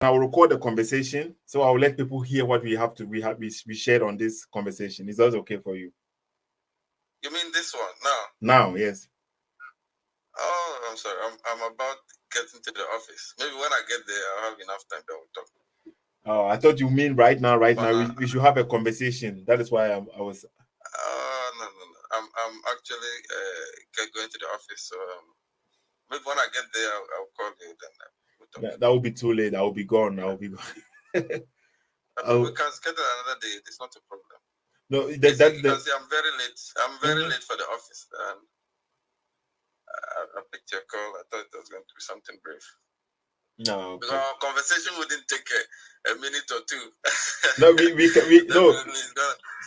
I'll record the conversation, so I'll let people hear what we shared on this conversation. Is that okay for you? You mean this one now? Now, yes. Oh, I'm sorry. I'm about getting to the office. Maybe when I get there, I'll have enough time that we'll talk. Oh, I thought you mean right now. We should have a conversation. That is why I was. No. I'm actually going to the office. So maybe when I get there, I'll call you. Then we'll talk. That will be too late. I will be gone. I will be gone. We can schedule another day. It's not a problem. No, you can see I'm very late. I'm very late for the office. And I picked your call. I thought it was going to be something brief. No, okay. Because our conversation wouldn't take a minute or two. No,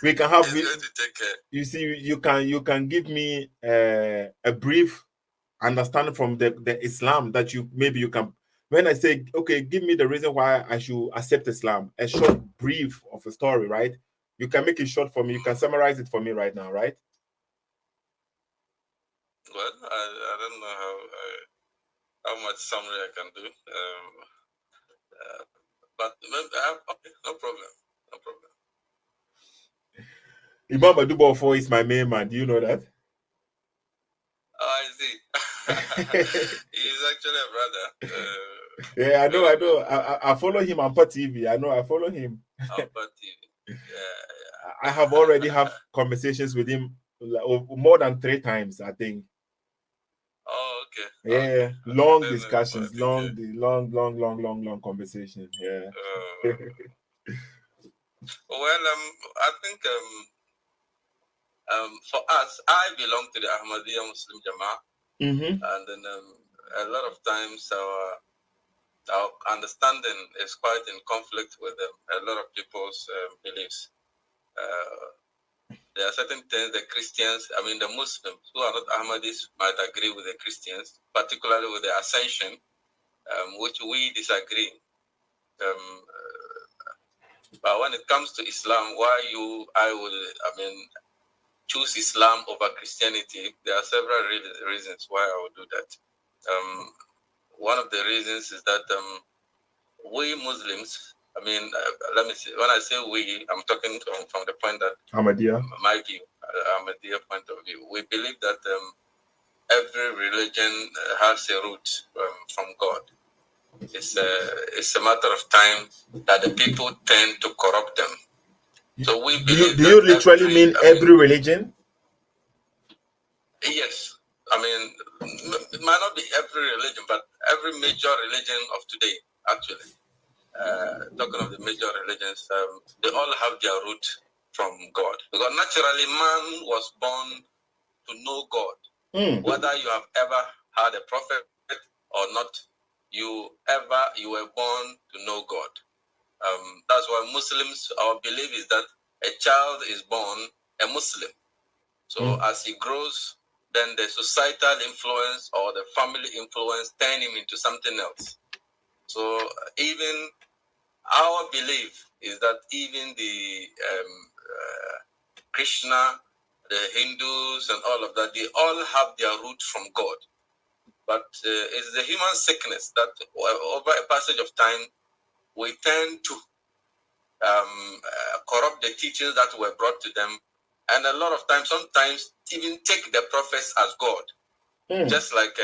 we can have. It's going to take you see, you can give me a brief understanding from the Islam that you can. When I say, okay, give me the reason why I should accept Islam, a short brief of a story, right? You can make it short for me. You can summarize it for me right now, right? Well, I don't know how much summary I can do. But okay, no problem. No problem. Imam Adubofo is my main man. Do you know that? Oh, I see. He's actually a brother. Yeah, I know. I follow him on Ampa TV. I follow him. Ampa TV. Yeah. I have already had conversations with him more than 3 times, I think. Oh, okay. Yeah, okay. Long discussions, long conversation. Yeah. Well, I think for us, I belong to the Ahmadiyya Muslim Jama'ah, and then a lot of times our understanding is quite in conflict with a lot of people's beliefs. There are certain things the Christians, the Muslims who are not Ahmadis might agree with the Christians, particularly with the Ascension, which we disagree. But when it comes to Islam, I would choose Islam over Christianity, there are several reasons why I would do that. One of the reasons is that we Muslims, let me see, when I say we, I'm talking from the point that Ahmadiyya, my view, Ahmadiyya point of view, we believe that every religion has a root from God. It's a matter of time that the people tend to corrupt them. So we believe. Do you literally mean every religion? Yes. It might not be every religion, but every major religion of today, actually. Talking of the major religions, they all have their root from God. Because naturally, man was born to know God. Whether you have ever had a prophet or not, you were born to know God. That's why Muslims, our belief is that a child is born a Muslim. So as he grows, then the societal influence or the family influence turn him into something else. So even our belief is that even the Krishna, the Hindus and all of that, they all have their root from God. But it's the human sickness that over a passage of time, we tend to corrupt the teachings that were brought to them. And a lot of times, sometimes even take the prophets as God. Just like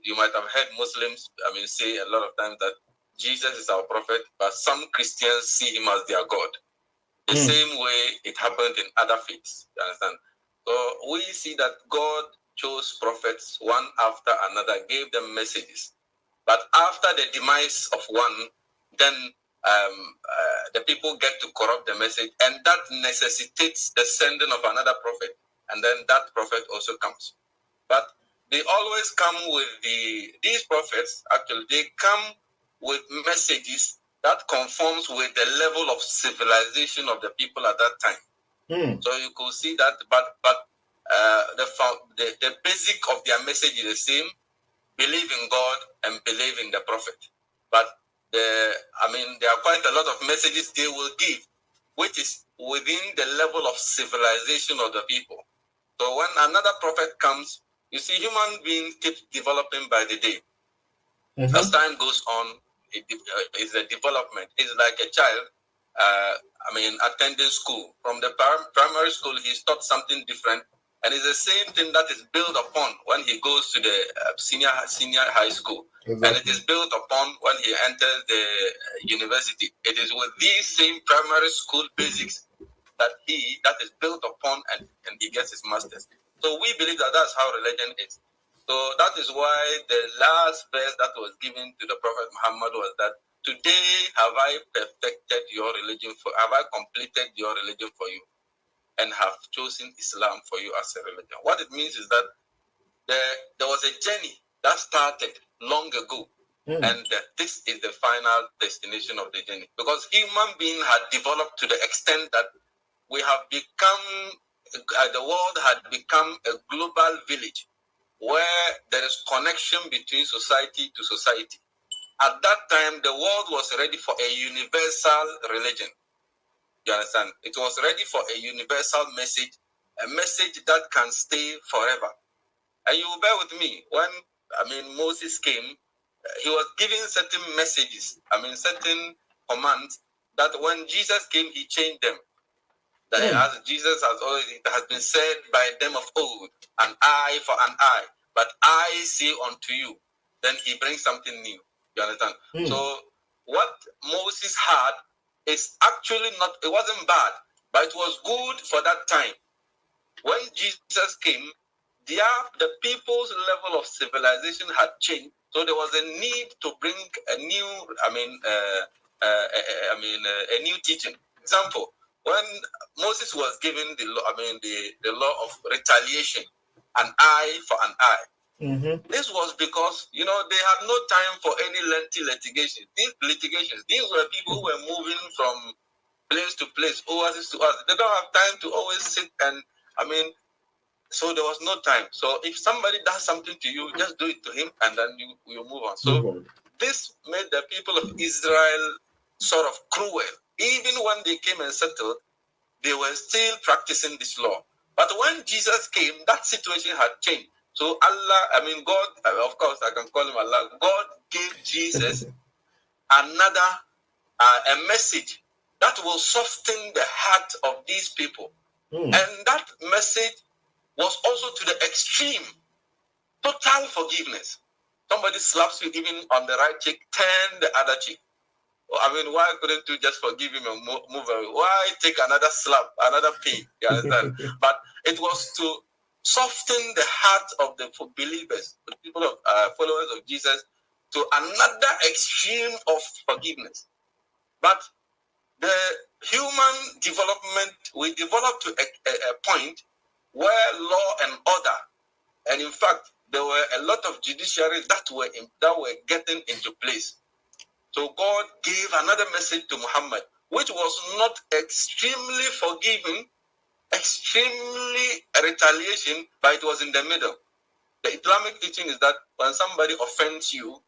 you might have heard Muslims, say a lot of times that Jesus is our prophet, but some Christians see him as their God. The same way it happened in other faiths, you understand? So we see that God chose prophets one after another, gave them messages. But after the demise of one, then the people get to corrupt the message, and that necessitates the sending of another prophet, and then that prophet also comes. But they always come with these prophets, actually, they come with messages that conforms with the level of civilization of the people at that time. So you could see that, but the basic of their message is the same: believe in God and believe in the prophet. But there are quite a lot of messages they will give, which is within the level of civilization of the people. So when another prophet comes, you see, human beings keep developing by the day. As time goes on, is a development. It's like a child, attending school. From the primary school, he's taught something different, and it's the same thing that is built upon when he goes to the senior high school. Exactly. And it is built upon when he enters the university. It is with these same primary school basics that is built upon, and he gets his masters. So we believe that that's how religion is. So that is why the last verse that was given to the Prophet Muhammad was that, today have I perfected your religion have I completed your religion for you, and have chosen Islam for you as a religion. What it means is that there was a journey that started long ago, and this is the final destination of the journey. Because human being had developed to the extent that we have become, the world had become a global village where there is connection between society to society. At that time, the world was ready for a universal religion. You understand? It was ready for a universal message, a message that can stay forever. And you will bear with me, when Moses came, he was giving certain messages, certain commands that when Jesus came, he changed them. That as Jesus has been said by them of old, an eye for an eye, but I say unto you. Then he brings something new. You understand? So what Moses had is actually it wasn't bad, but it was good for that time. When Jesus came, the people's level of civilization had changed, so there was a need to bring a new, a new teaching. Example: when Moses was given the law of retaliation, an eye for an eye. This was because they had no time for any lengthy litigation. These were people who were moving from place to place, oasis to oasis. They don't have time to always sit and so there was no time. So if somebody does something to you, just do it to him, and then you move on. So this made the people of Israel sort of cruel. Even when they came and settled, they were still practicing this law. But when Jesus came, that situation had changed. So Allah, God, of course I can call him Allah, God gave Jesus another, a message that will soften the heart of these people. And that message was also to the extreme, total forgiveness. Somebody slaps you even on the right cheek, turn the other cheek. Why couldn't you just forgive him and move away? Why take another slap, another pain? You understand? But it was to soften the heart of the believers, the people of followers of Jesus, to another extreme of forgiveness. But the human development, we developed to a point where law and order, and in fact, there were a lot of judiciaries that were getting into place. So God gave another message to Muhammad, which was not extremely forgiving, extremely retaliation, but it was in the middle. The Islamic teaching is that when somebody offends you,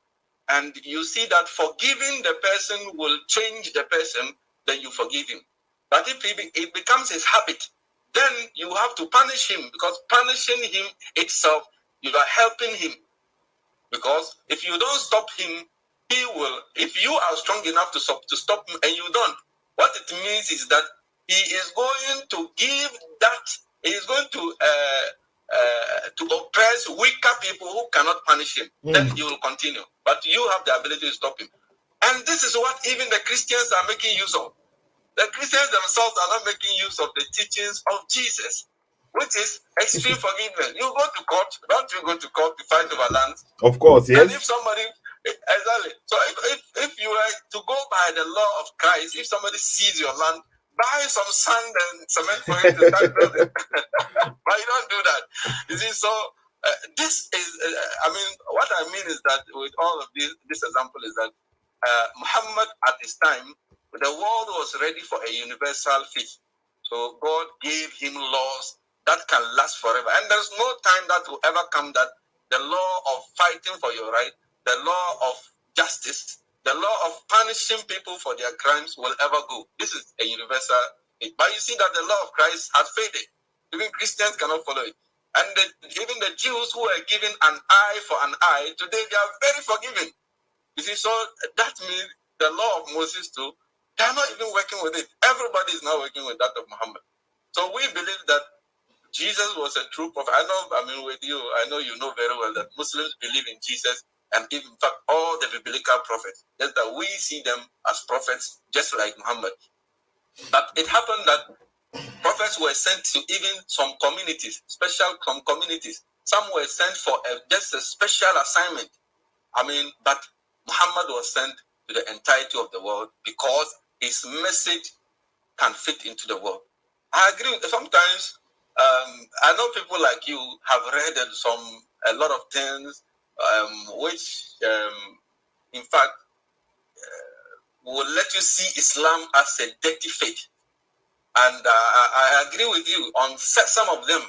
and you see that forgiving the person will change the person, then you forgive him. But if it becomes his habit, then you have to punish him, because punishing him itself, you are helping him. Because if you don't stop him, he will. If you are strong enough to stop him and you don't, what it means is that he is going to give that. He is going to oppress weaker people who cannot punish him. Then he will continue. But you have the ability to stop him. And this is what even the Christians are making use of. The Christians themselves are not making use of the teachings of Jesus, which is extreme forgiveness. You go to court, don't you go to court to fight over land? Of course, yes. And if somebody, exactly. So if you were to go by the law of Christ, if somebody sees your land, buy some sand and cement for it to start building. But you don't do that. You see, so this is, what I mean is that with all of this example is that Muhammad at this time, the world was ready for a universal faith. So God gave him laws that can last forever. And there's no time that will ever come that the law of fighting for your right, the law of justice, the law of punishing people for their crimes will ever go. This is a universal faith. But you see that the law of Christ has faded. Even Christians cannot follow it. And even the Jews who were given an eye for an eye, today they are very forgiving. You see, so that means the law of Moses too, they are not even working with it. Everybody is now working with that of Muhammad. So we believe that Jesus was a true prophet. I mean, with you, I know you know very well that Muslims believe in Jesus and in fact all the biblical prophets. Just that we see them as prophets, just like Muhammad. But it happened that prophets were sent to even some communities, some communities. Some were sent for just a special assignment. I mean, but Muhammad was sent to the entirety of the world because his message can fit into the world. I agree. Sometimes I know people like you have read a lot of things which, in fact, will let you see Islam as a dirty faith. And I agree with you on some of them.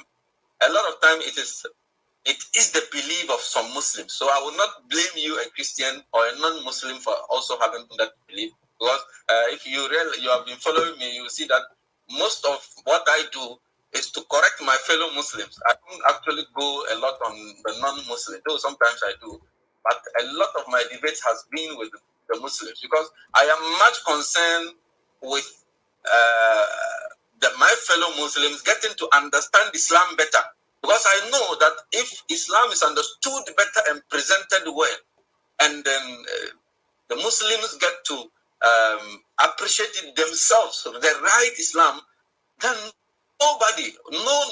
A lot of time it is the belief of some Muslims. So I will not blame you, a Christian or a non-Muslim, for also having that belief. Because if you have been following me, you will see that most of what I do is to correct my fellow Muslims. I don't actually go a lot on the non-Muslims, though sometimes I do. But a lot of my debates has been with the Muslims because I am much concerned with my fellow Muslims getting to understand Islam better. Because I know that if Islam is understood better and presented well, and then the Muslims get to appreciate it themselves, the right Islam, then no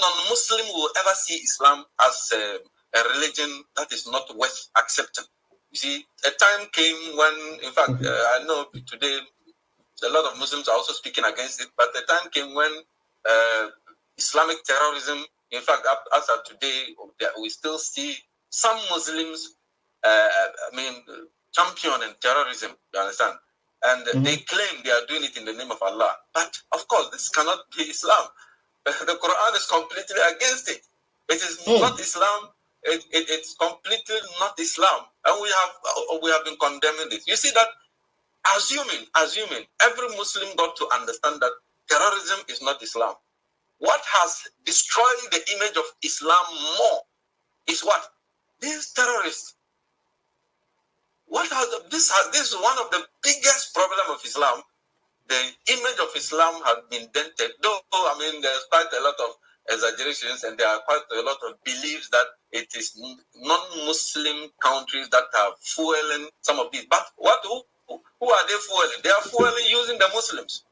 non-Muslim will ever see Islam as a religion that is not worth accepting. You see, a time came when, in fact, I know today a lot of Muslims are also speaking against it, but the time came when Islamic terrorism, in fact, as of today, we still see some Muslims, championing terrorism, you understand? And they claim they are doing it in the name of Allah. But, of course, this cannot be Islam. The Quran is completely against it. It is not Islam. It's completely not Islam. And we have been condemning it. You see that, assuming every Muslim got to understand that terrorism is not Islam. What has destroyed the image of Islam more is what? These terrorists. This is one of the biggest problems of Islam. The image of Islam has been dented. Though, I mean, there's quite a lot of exaggerations and there are quite a lot of beliefs that it is non-Muslim countries that are fueling some of these. But who are they fueling? They are fueling using the Muslims.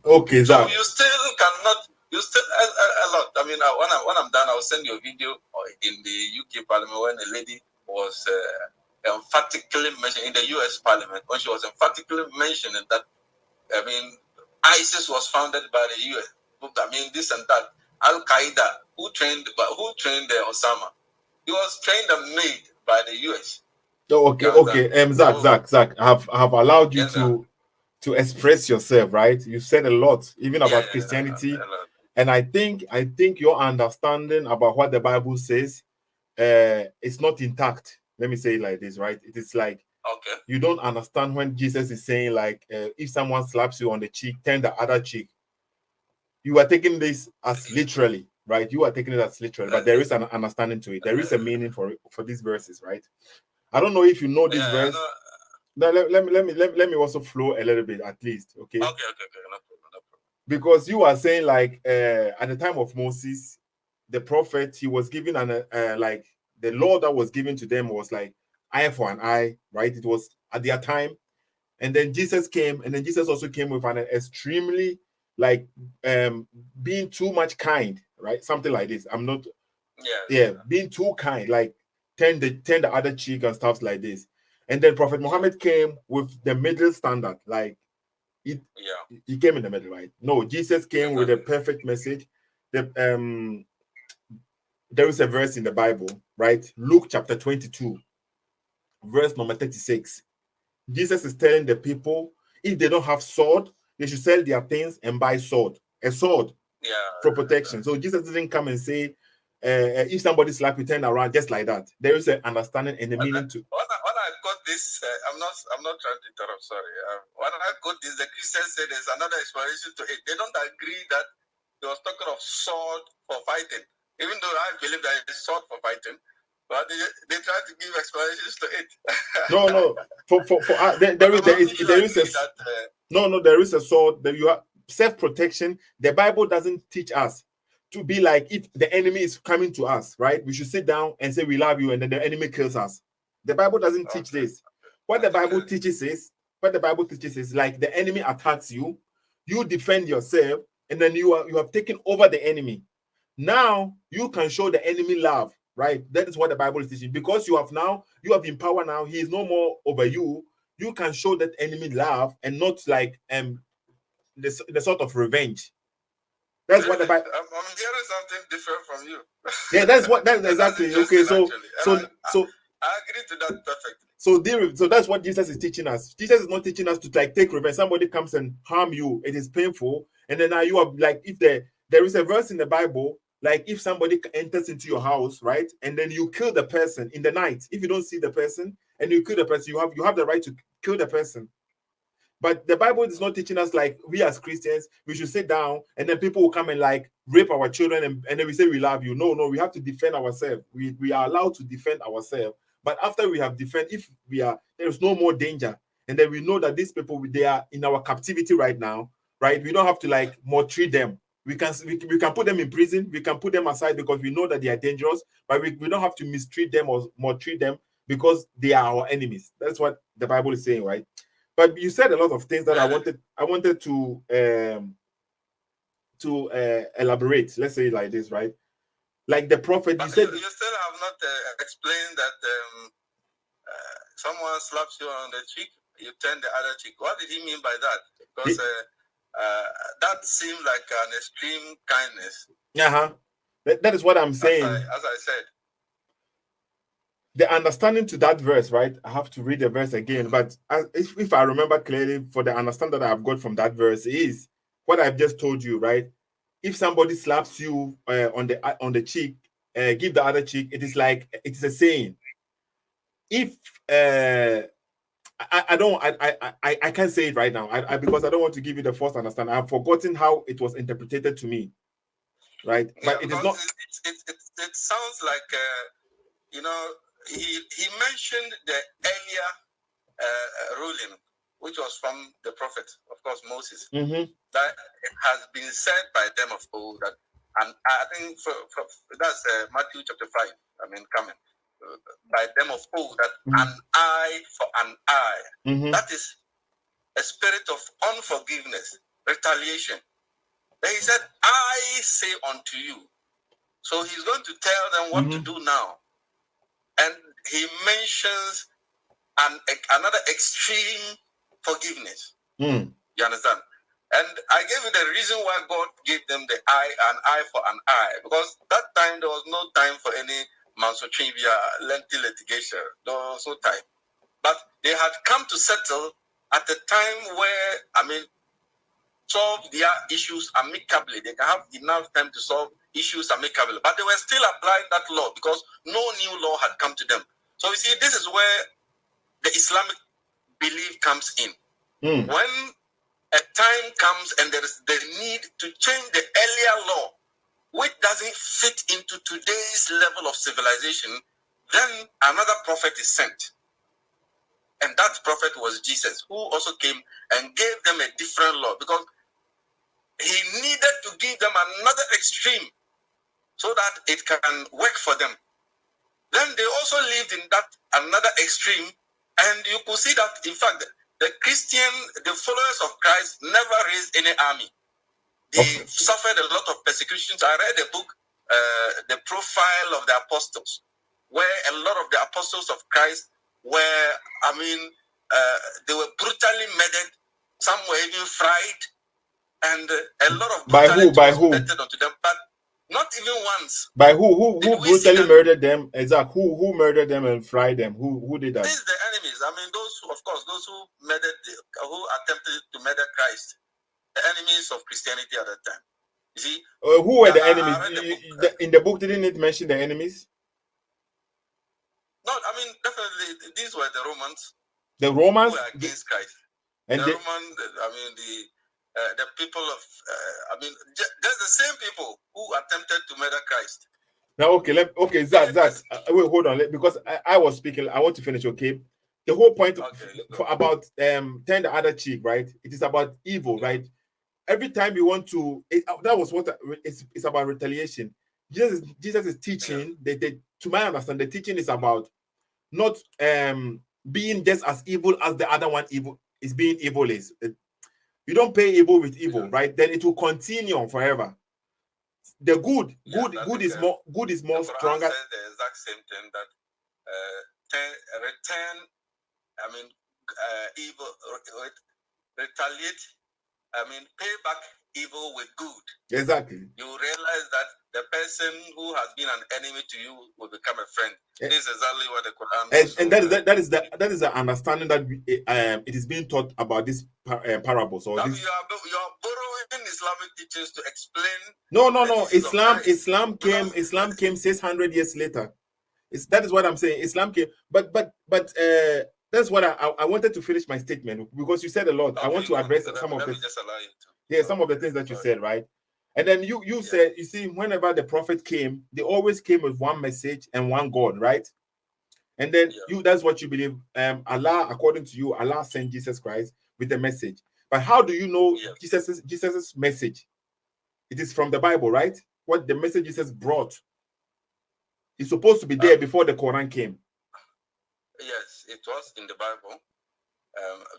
Okay, so Zack. You still a lot. I mean, when I'm done, I'll send you a video in the UK Parliament when a lady was emphatically mentioned in the US Parliament, when she was emphatically mentioning that, I mean, ISIS was founded by the US. I mean, this and that. Al Qaeda, who trained Osama? He was trained and made by the US. Oh, okay. Zack, I have allowed you to express yourself, right? You said a lot, even about Christianity, and I think your understanding about what the Bible says is not intact. Let me say it like this, right? It is like you don't understand when Jesus is saying, like, if someone slaps you on the cheek, turn the other cheek. You are taking this as literally, right? You are taking it as literally, but there is an understanding to it. There is a meaning for these verses, right? I don't know if you know this verse. Now, let me also flow a little bit, at least, okay? Okay. No problem. Because you are saying, like, at the time of Moses, the prophet, he was given like the law that was given to them was like eye for an eye, right? It was at their time, and then Jesus came, and then Jesus also came with an extremely, like, being too much kind, right? Something like this. Being too kind, like turn the other cheek and stuff like this. And then Prophet Muhammad came with the middle standard, like he came in the middle, right? No, Jesus came with a perfect message. There is a verse in the Bible, right? Luke chapter 22, verse number 36. Jesus is telling the people, if they don't have sword, they should sell their things and buy a sword for protection. So Jesus didn't come and say, if somebody slap you, turn around, just like that. There is an understanding and a meaning to. When I got this, I'm not trying to interrupt. Sorry. When I got this, the Christians said there's another explanation to it. They don't agree that he was talking of sword for fighting, even though I believe that it's sword for fighting. But they try to give explanations to it. No. There is a there is a sword that you have self-protection. The Bible doesn't teach us to be like, if the enemy is coming to us, right? We should sit down and say we love you, and then the enemy kills us. The Bible doesn't teach this. What the Bible teaches is like the enemy attacks you, you defend yourself, and then you have taken over the enemy. Now you can show the enemy love, right? That is what the Bible is teaching. Because you have in power now, he is no more over you. You can show that enemy love and not like the sort of revenge. That's what the Bible. I'm hearing something different from you. Yeah, that's exactly. Okay, so I agree to that perfectly. So that's what Jesus is teaching us. Jesus is not teaching us to like take revenge. Somebody comes and harm you, it is painful, and then now you are like, if there is a verse in the Bible, like if somebody enters into your house, right, and then you kill the person in the night, if you don't see the person and you kill the person, you have the right to kill the person. But the Bible is not teaching us like we as Christians, we should sit down and then people will come and like rape our children and then we say we love you. No, we have to defend ourselves. We are allowed to defend ourselves. But after we have defended, if there is no more danger, and then we know that these people, they are in our captivity right now, right? We don't have to like maltreat them. We can put them in prison. We can put them aside because we know that they are dangerous, but we don't have to mistreat them or maltreat them because they are our enemies. That's what the Bible is saying, right? But you said a lot of things that I wanted to elaborate. Let's say it like this, right? Like the prophet, you still have not explained that someone slaps you on the cheek, you turn the other cheek. What did he mean by that? Because that seemed like an extreme kindness. That is what I'm saying. As I said. The understanding to that verse, right? I have to read the verse again, but if I remember clearly, for the understanding that I've got from that verse is what I've just told you, right? If somebody slaps you on the cheek, give the other cheek. It is like, it is a saying. If I can't say it right now, because I don't want to give you the false understanding. I've forgotten how it was interpreted to me, right? Yeah, but it is not. It sounds like he mentioned the earlier ruling, which was from the prophet, of course, Moses, that it has been said by them of old that, and I think that's Matthew chapter 5. Coming by them of old that an eye for an eye. That is a spirit of unforgiveness, retaliation. Then he said, "I say unto you." So he's going to tell them what to do now. And he mentions another extreme forgiveness. You understand? And I gave you the reason why God gave them an eye for an eye. Because that time there was no time for any mansotrivia, lengthy litigation. There was no time. But they had come to settle at a time where, solve their issues amicably. They can have enough time to solve issues amicably. But they were still applying that law because no new law had come to them. So you see, this is where the Islamic belief comes in. When a time comes and there is the need to change the earlier law, which doesn't fit into today's level of civilization, then another prophet is sent. And that prophet was Jesus, who also came and gave them a different law because he needed to give them another extreme so that it can work for them. Then they also lived in that another extreme, and you could see that, in fact, the followers of Christ never raised any army. They suffered a lot of persecutions. I read a book, The Profile of the Apostles, where a lot of the apostles of Christ were, they were brutally murdered. Some were even fried. And a lot of brutality was meted onto them, but not even once. By who brutally murdered them? Zack, who murdered them and fried them? Who did that? These are the enemies. Those who who attempted to murder Christ, the enemies of Christianity at that time. You see, who were the enemies? In the book, didn't it mention the enemies? No, definitely these were the Romans. The Romans who were against Christ. And the Romans, the people of, just the same people who attempted to murder Christ. Now, okay, Zack, wait, hold on, because I was speaking. I want to finish. Okay, the whole point about turn the other cheek, right? It is about evil, right? Every time you want to, that was what it's about retaliation. Jesus is teaching that, to my understanding, the teaching is about not being just as evil as the other one evil is being evil is. You don't pay evil with evil, right? Then it will continue forever. The good is more stronger. Says the exact same thing that return. I mean, evil, retaliate. I mean, pay back evil with good. Exactly. You realize that the person who has been an enemy to you will become a friend. This is exactly what the Quran. And that is the understanding that it is being taught about this parables. Or this. You are borrowing Islamic teachings to explain. No. Islam came 600 years later. That is what I'm saying. Islam came, but that's what I wanted to finish my statement, because you said a lot. Okay, I want to address some of the. Just allow you to. Yeah, some of the things that you said, right? And then you said, you see, whenever the prophet came, they always came with one message and one God, right? And then that's what you believe. Allah, according to you, Allah sent Jesus Christ with the message. But how do you know Jesus's message? It is from the Bible, right? What the message Jesus brought. It's supposed to be there before the Quran came. Yes, it was in the Bible.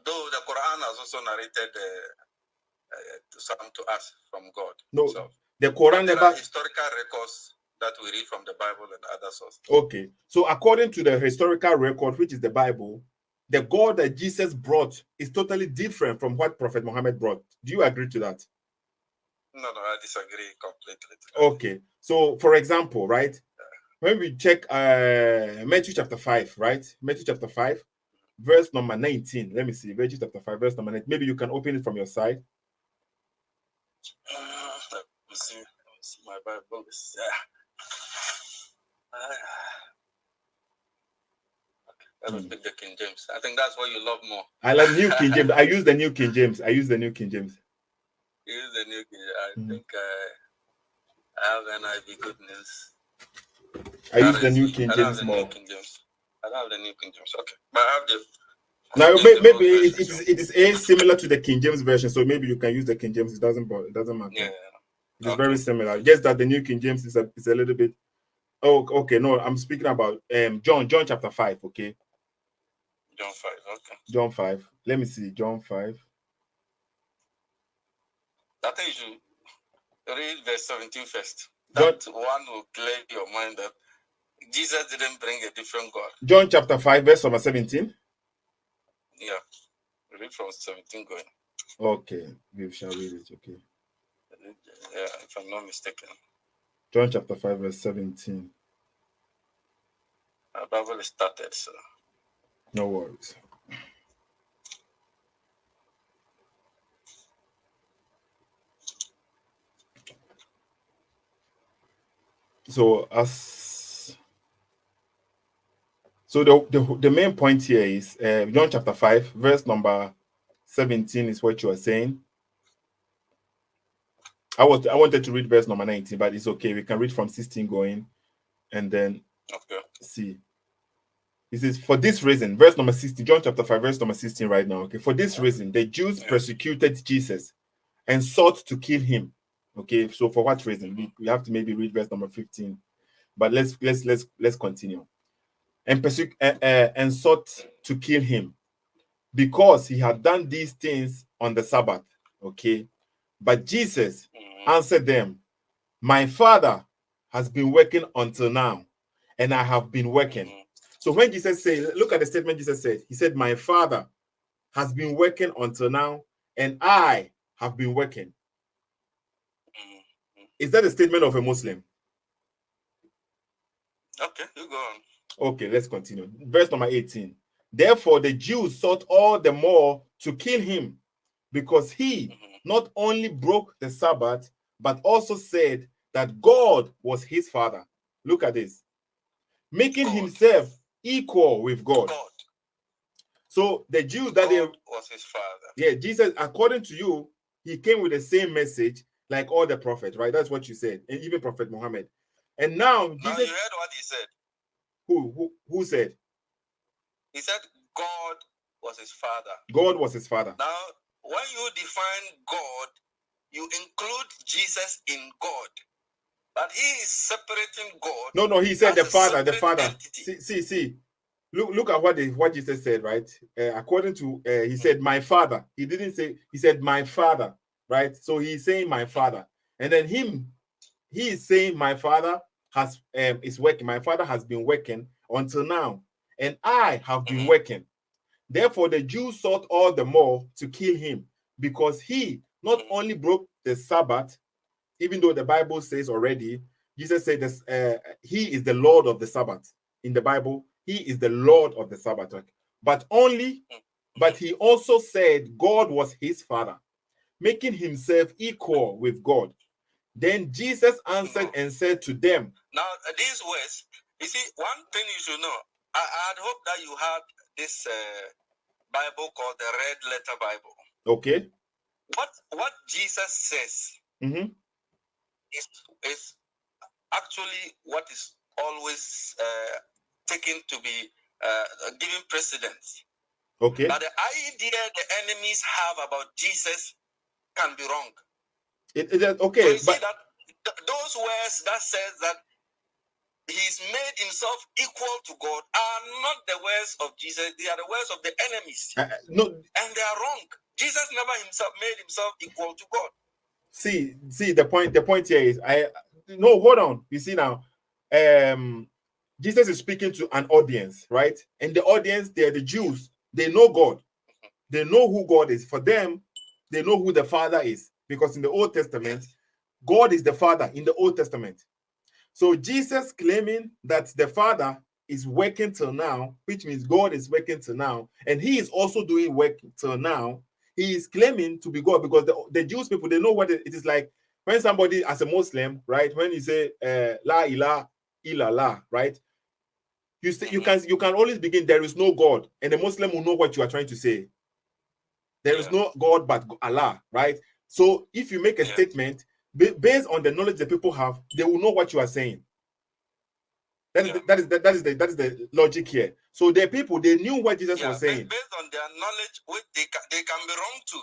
Though the Quran has also narrated some to us from God. No, the Quran never. Historical records that we read from the Bible and other sources. Okay, so according to the historical record, which is the Bible, the God that Jesus brought is totally different from what Prophet Muhammad brought. Do you agree to that? No, I disagree completely. Okay, so for example, right? When we check Matthew chapter 5, right? Matthew chapter 5, verse number 19. Let me see. Matthew chapter 5, verse number 19. Maybe you can open it from your side. Let me see my Bible. I don't pick the King James. I think that's what you love more. I like New King James. I use the New King James. You use the New King James. I think I have NIV Good News. I use the New King James more. I don't have the New King James. Okay, but I have the. Now maybe it is similar to the King James version, so maybe you can use the King James. It doesn't matter. Yeah, it is very similar. Just that the New King James is a little bit. Oh, okay. No, I'm speaking about John chapter 5. Okay. John 5. Okay. John 5. Let me see. John 5. I think you should read verse 17 first. That one will clear your mind that Jesus didn't bring a different God. John chapter 5, verse number 17. Yeah. Read from 17 going. Okay. We shall read it. Okay. Yeah, if I'm not mistaken. John chapter 5, verse 17. Our Bible is started, so. No worries. So the main point here is John chapter 5, verse number 17 is what you are saying. I wanted to read verse number 19, but it's okay. We can read from 16 going, and then see. It says, for this reason, verse number 16, John chapter 5, verse number 16 right now. Okay, for this reason, the Jews persecuted Jesus and sought to kill him. Okay, so for what reason? We have to maybe read verse number 15, but let's continue. And sought to kill him because he had done these things on the Sabbath. Okay, but Jesus answered them, my Father has been working until now, and I have been working. So when Jesus said, look at the statement Jesus said. He said, my Father has been working until now, and I have been working. Is that a statement of a Muslim? Okay, you go on. Okay, let's continue. Verse number 18. Therefore, the Jews sought all the more to kill him, because he not only broke the Sabbath, but also said that God was his Father. Look at this. Making himself equal with God. So the Jews that was his Father. Yeah, Jesus, according to you, he came with the same message like all the prophets, right? That's what you said, and even Prophet Muhammad. And now Jesus. Now you heard what he said. Who said? He said God was his father. God was his father. Now, when you define God, you include Jesus in God. But he is separating God. No, he said the Father, entity. See. Look at what Jesus said, right? According to, he said, my Father. He didn't say, he said, my Father, right? So he's saying my Father. And then he is saying my Father is working. My Father has been working until now. And I have been working. Therefore, the Jews sought all the more to kill him because he not only broke the Sabbath, even though the Bible says already, Jesus said this, he is the Lord of the Sabbath. In the Bible, he is the Lord of the Sabbath. But he also said God was his father, making himself equal with God. Then Jesus answered and said to them. Now, these words, you see, one thing you should know, I'd hope that you had this Bible called the Red Letter Bible. Okay. What Jesus says is actually what is always taken to be given precedence. Okay. But the idea the enemies have about Jesus can be wrong. Okay. So you see that those words that says that he's made himself equal to God are not the words of Jesus. They are the words of the enemies. No. And they are wrong. Jesus never made himself equal to God. See, the point here is hold on. You see now, Jesus is speaking to an audience, right? And the audience, they're the Jews. They know God. They know who God is. For them, they know who the Father is. Because in the Old Testament, God is the Father in the Old Testament. So Jesus claiming that the Father is working till now, which means God is working till now, and he is also doing work till now. He is claiming to be God because the Jewish people, they know what it is like when somebody as a Muslim, right? When you say La ilaha illallah, right? You say you can always begin, there is no God, and the Muslim will know what you are trying to say. There is no God but Allah, right? So if you make a statement based on the knowledge that people have, they will know what you are saying. That is the logic here. So the people, they knew what Jesus was saying. Based on their knowledge, which they can be wrong too.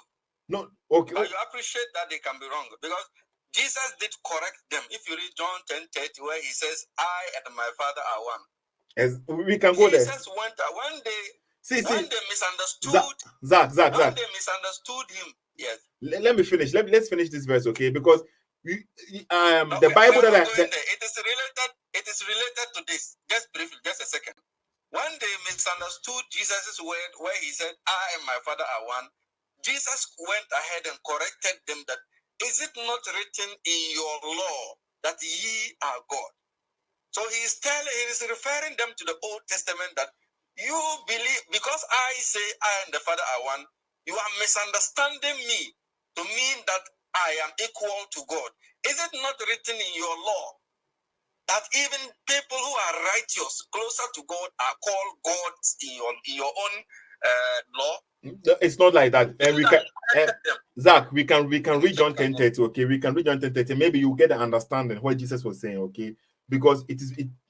No, okay. But you appreciate that they can be wrong because Jesus did correct them. If you read John 10:30, where he says, "I and my Father are one." As we can go there. Jesus went when they misunderstood Zack. When they misunderstood him. Yes. Let me finish. Let's finish this verse, okay? Because the Bible it is related to this. Just briefly, just a second. When they misunderstood Jesus' word, where he said, "I and my Father are one," Jesus went ahead and corrected them that, "Is it not written in your law that ye are God?" So he is referring them to the Old Testament that you believe, because I say I and the Father are one, you are misunderstanding me to mean that I am equal to God. Is it not written in your law that even people who are righteous, closer to God, are called gods in your own law? It's not like that. We can, Zack, we can read John 10:30, okay? We can read John 10:30. Maybe you get an understanding what Jesus was saying, okay? Because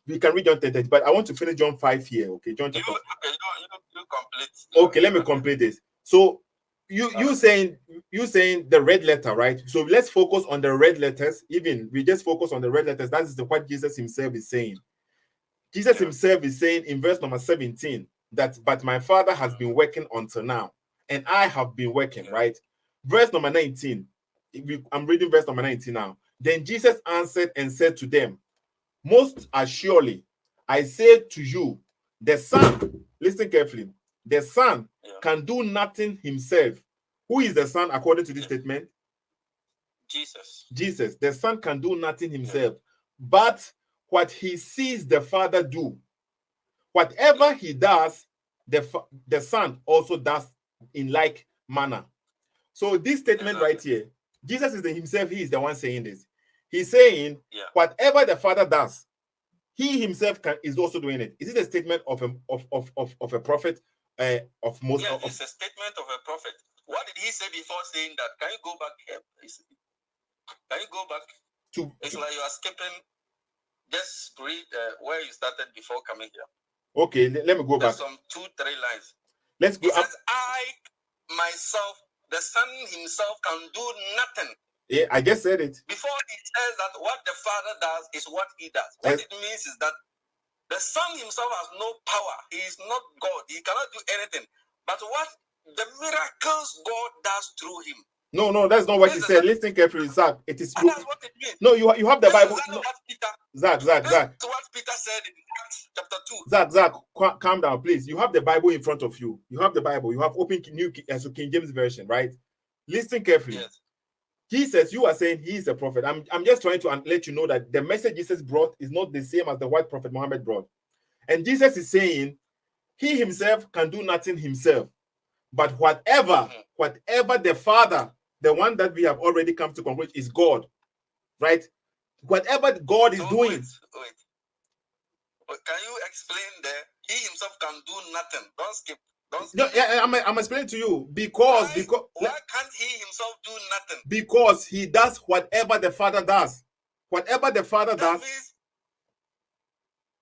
we can read John 10:30, but I want to finish John 5 here, okay? John chapter. You complete. Okay, let me complete this. So you saying the red letter, right? So let's focus on the red letters. Even we just focus on the red letters. That is what Jesus himself is saying. Jesus himself is saying in verse number 17 that, "But my Father has been working until now, and I have been working," right? Verse number 19. I'm reading verse number 19 now. Then Jesus answered and said to them, "Most assuredly, I say to you, the Son," listen carefully, "the Son can do nothing himself." Who is the Son according to this statement? Jesus. The Son can do nothing himself, but what he sees the Father do. Whatever he does, the Son also does in like manner. So this statement right here, Jesus is himself, he is the one saying this. He's saying, whatever the Father does, he himself is also doing it. Is it a statement of a prophet? Of most? Yes, it's a statement of a prophet. What did he say before saying that? Can you go back here, please? Can you go back? It's like you are skipping Just read where you started before coming here. Okay, let me go back. Some 2-3 lines. Let's go up. It says, I myself, the Son himself, can do nothing. Yeah, I just said it. Before it says that what the Father does is what he does. What it means is that the Son himself has no power. He is not God. He cannot do anything. But what the miracles God does through him. No, that's not what he said. Listen carefully, Zack. It is. That's what it means. No, you have the Bible. No. Zack. That's what Peter said in Acts chapter 2. Zack, calm down, please. You have the Bible in front of you. You have the Bible. You have open New King James Version, right? Listen carefully. Yes. Jesus, you are saying he is a prophet. I'm just trying to let you know that the message Jesus brought is not the same as the white prophet Muhammad brought. And Jesus is saying he himself can do nothing himself. But whatever the Father, the one that we have already come to conclude is God, right? Whatever God is doing. Wait. Can you explain there? He himself can do nothing. Don't skip. No, I'm explaining to you because why can't he himself do nothing? Because he does whatever the Father does. Whatever the Father does.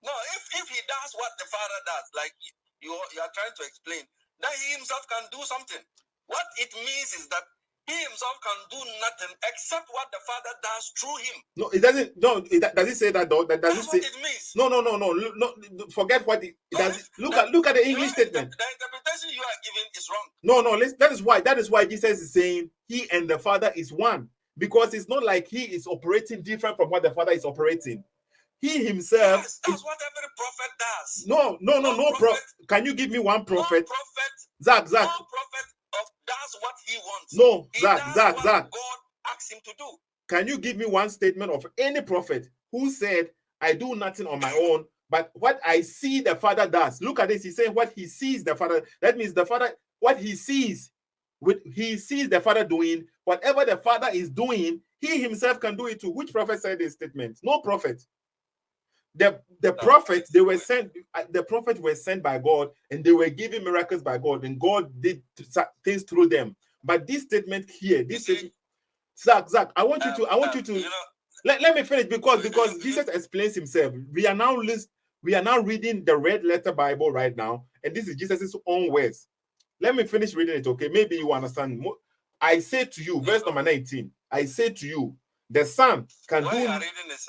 No, if he does what the Father does, like you are trying to explain, then he himself can do something. What it means is that he himself can do nothing except what the Father does through him. No, it doesn't. No, does it say that though? That's what it means. No. Forget what it does. Look at the English statement. The interpretation you are giving is wrong. No. That is why Jesus is saying he and the Father is one, because it's not like he is operating different from what the Father is operating. He himself. Yes, that's what every prophet does. No prophet. Can you give me one prophet? No prophet. Zack. No prophet does what he wants. No, he Zack. God asks him to do. Can you give me one statement of any prophet who said, I do nothing on my own, but what I see the Father does? Look at this. He's saying what he sees the Father. That means the Father, what he sees the Father doing, whatever the Father is doing, he himself can do it too. Which prophet said this statement? No prophet. The prophets, they were sent. The prophets were sent by God, and they were given miracles by God, and God did things through them. But this statement here, Zack, I want you to let me finish because Jesus explains himself. We are now reading the red letter Bible right now, and this is Jesus' own words. Let me finish reading it, okay? Maybe you understand. I say to you, verse number 19. I say to you, the Son can do. What you are reading is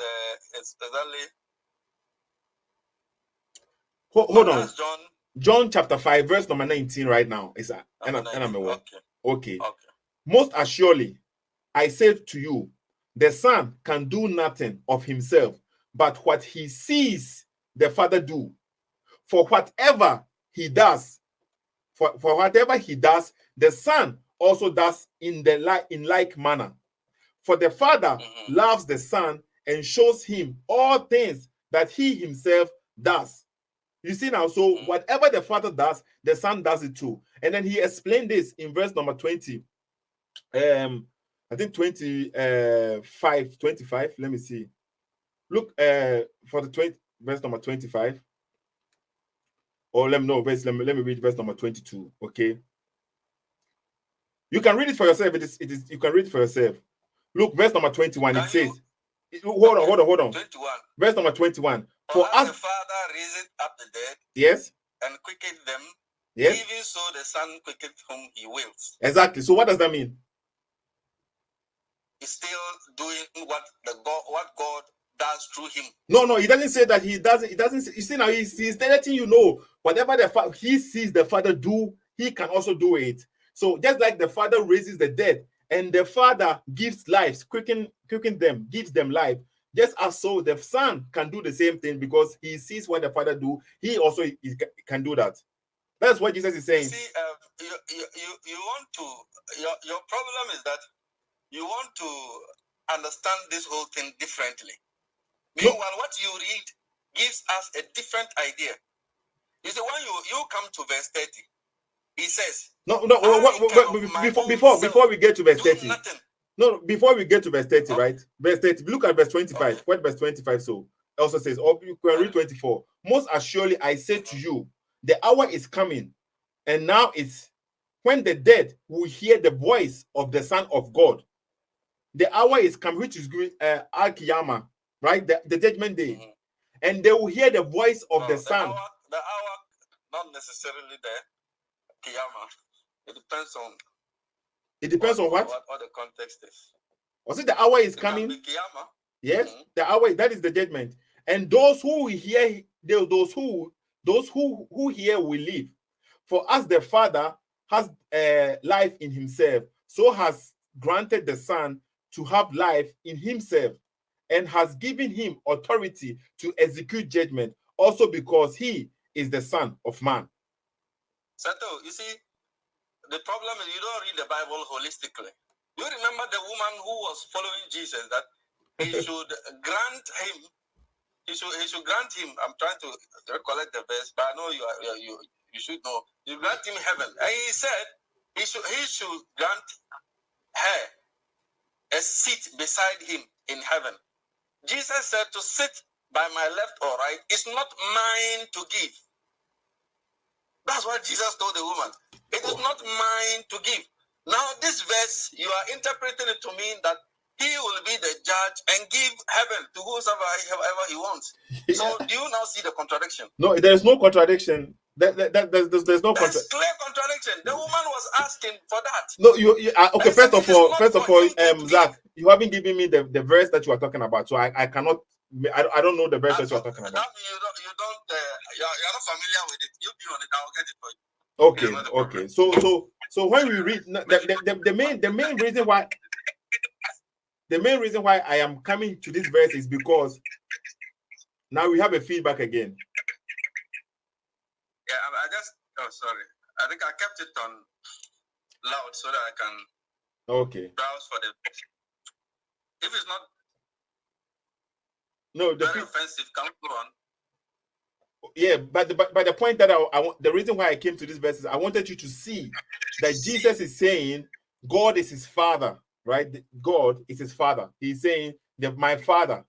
exactly. Hold on. John chapter 5, verse number 19 right now. Okay. Most assuredly, I say to you, the Son can do nothing of himself, but what he sees the Father do. For whatever he does, the Son also does in like manner. For the Father loves the Son and shows him all things that he himself does. You see now, so whatever the Father does, the Son does it too. And then he explained this in verse number 20. I think 25. Let me see. Look, for the verse number 25. Or let me read verse number 22. Okay. You can read it for yourself. It is you can read it for yourself. Look, verse number 21. It says, hold on. 21. Verse number 21. For as the Father raised up the dead, yes, and quickened them, yes, even so the Son quickened whom he wills. Exactly. So what does that mean? He's still doing what God does through him. No, he doesn't say that. He doesn't. You see now, he's letting you know whatever he sees the Father do, he can also do it. So just like the Father raises the dead, and the Father gives life, quicken them, gives them life. Just as so, the Son can do the same thing because he sees what the Father do. He also can do that. That's what Jesus is saying. See, you want to. Your problem is that you want to understand this whole thing differently. Meanwhile, what you read gives us a different idea. You see, when you come to verse 30, he says, before we get to verse 30. Nothing. No, before we get to verse 30, right? Verse 30, look at verse 25. Okay. What verse 25 so also says, or you can read 24. Most assuredly, I say to you, the hour is coming, and now it's when the dead will hear the voice of the Son of God. The hour is coming, which is Al-Qiyamah. right? The judgment day. And they will hear the voice of the Son. The hour, not necessarily the Qiyamah. It depends on. It depends on what the context is. Was it the hour is coming? Yes, the hour, that is the judgment. And those who hear, those who hear will live. For as the Father has life in himself, so has granted the Son to have life in himself, and has given him authority to execute judgment, also because he is the Son of Man. Sethoo, you see, the problem is you don't read the Bible holistically. You remember the woman who was following Jesus, that he should grant him. He should grant him. I'm trying to recollect the verse, but I know you should know. You grant him heaven, and he said he should grant her a seat beside him in heaven. Jesus said, to sit by my left or right is not mine to give. That's what Jesus told the woman. It is not mine to give. Now, this verse, you are interpreting it to mean that he will be the judge and give heaven to whosoever he wants. So, do you now see the contradiction? No, there's no contradiction. There's no contradiction. Clear contradiction. The woman was asking for that. No, okay. First of all, Zack, you haven't given me the verse that you are talking about, so I cannot. I don't know the verse that you are talking about. You're not familiar with it. You be on it. I'll get it for you. Okay. So when we read the main reason why I am coming to this verse is because now we have a feedback again. Yeah, sorry. I think I kept it on loud so that I can browse for the. If it's not very offensive, come on. Yeah, but the point that I want, the reason why I came to this verse is I wanted you to see that Jesus is saying God is his Father, right? God is his Father. He's saying that my Father,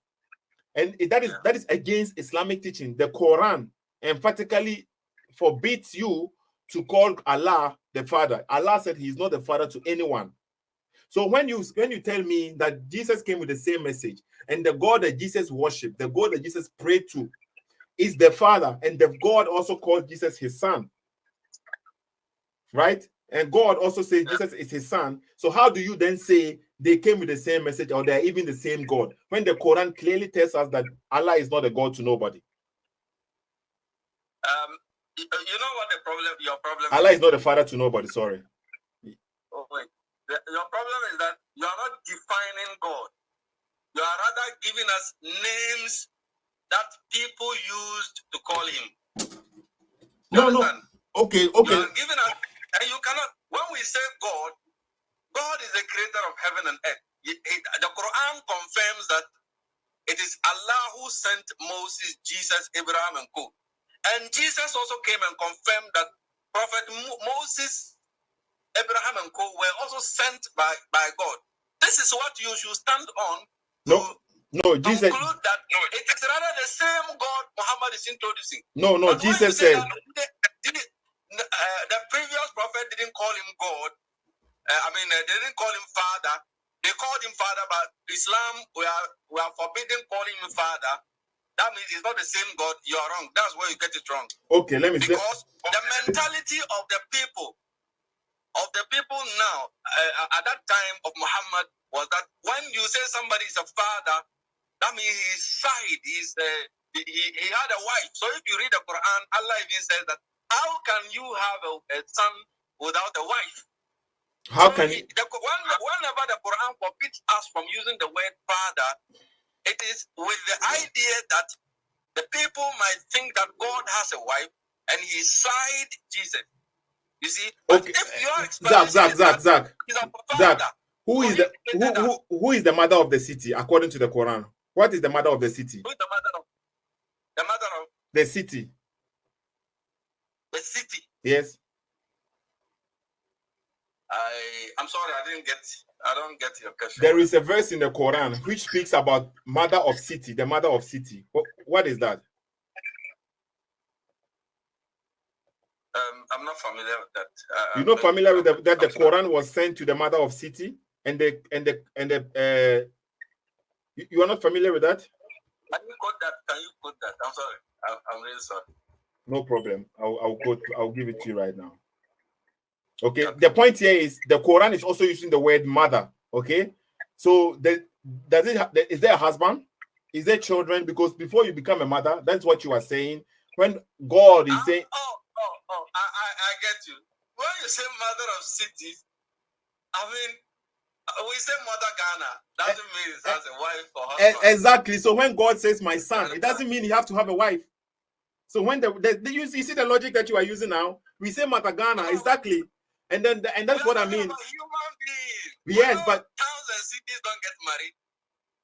and that is against Islamic teaching. The Quran emphatically forbids you to call Allah the Father. Allah said he is not the Father to anyone. So when you tell me that Jesus came with the same message, and the God that Jesus worshipped, the God that Jesus prayed to, is the Father, and the God also called Jesus his Son, right? And God also says Jesus is his Son. So how do you then say they came with the same message, or they're even the same God, when the Quran clearly tells us that Allah is not a God to nobody? You know what your problem Allah is not a father to nobody, sorry. Oh, wait. Your problem is that you are not defining God. You are rather giving us names that people used to call him. No. Okay. You are giving us, and you cannot. When we say God, God is the creator of heaven and earth. The Quran confirms that it is Allah who sent Moses, Jesus, Abraham, and co. And Jesus also came and confirmed that Prophet Moses, Abraham, and co. were also sent by God. This is what you should stand on. No, Jesus. Conclude that it is rather the same God Muhammad is introducing. No, Jesus said the previous prophet didn't call him God. They didn't call him Father. They called him Father, but Islam we are forbidden calling him Father. That means it's not the same God. You are wrong. That's where you get it wrong. Okay, let me say. Because the mentality of the people now at that time of Muhammad was that when you say somebody is a father, that means his side is he had a wife. So if you read the Quran, Allah even says that how can you have a son without a wife? Whenever the Quran forbids us from using the word father, it is with the idea that the people might think that God has a wife and his side Jesus. You see, but okay. If your explanation Zack, who is the mother of the city according to the Quran? What is the mother of the city? Who is the mother of the city? The city. Yes. I'm sorry, I don't get your question. There is a verse in the Quran which speaks about mother of city, the mother of city. What is that? I'm not familiar with that. You're not familiar with that the Quran was sent to the mother of city, and you are not familiar with that? Can you quote that? Can you quote that? I'm sorry. I'm really sorry. No problem. I'll give it to you right now. Okay. The point here is the Quran is also using the word mother. Okay. So is there a husband? Is there children? Because before you become a mother, that's what you are saying. When God is saying, I get you. When you say mother of cities, I mean, we say mother Ghana. Doesn't mean it has a wife or husband. Exactly. So when God says my son, it doesn't mean you have to have a wife. So when you see the logic that you are using now, we say mother Ghana, exactly. And that's what I mean. About human beings. Yes, but towns and cities don't get married.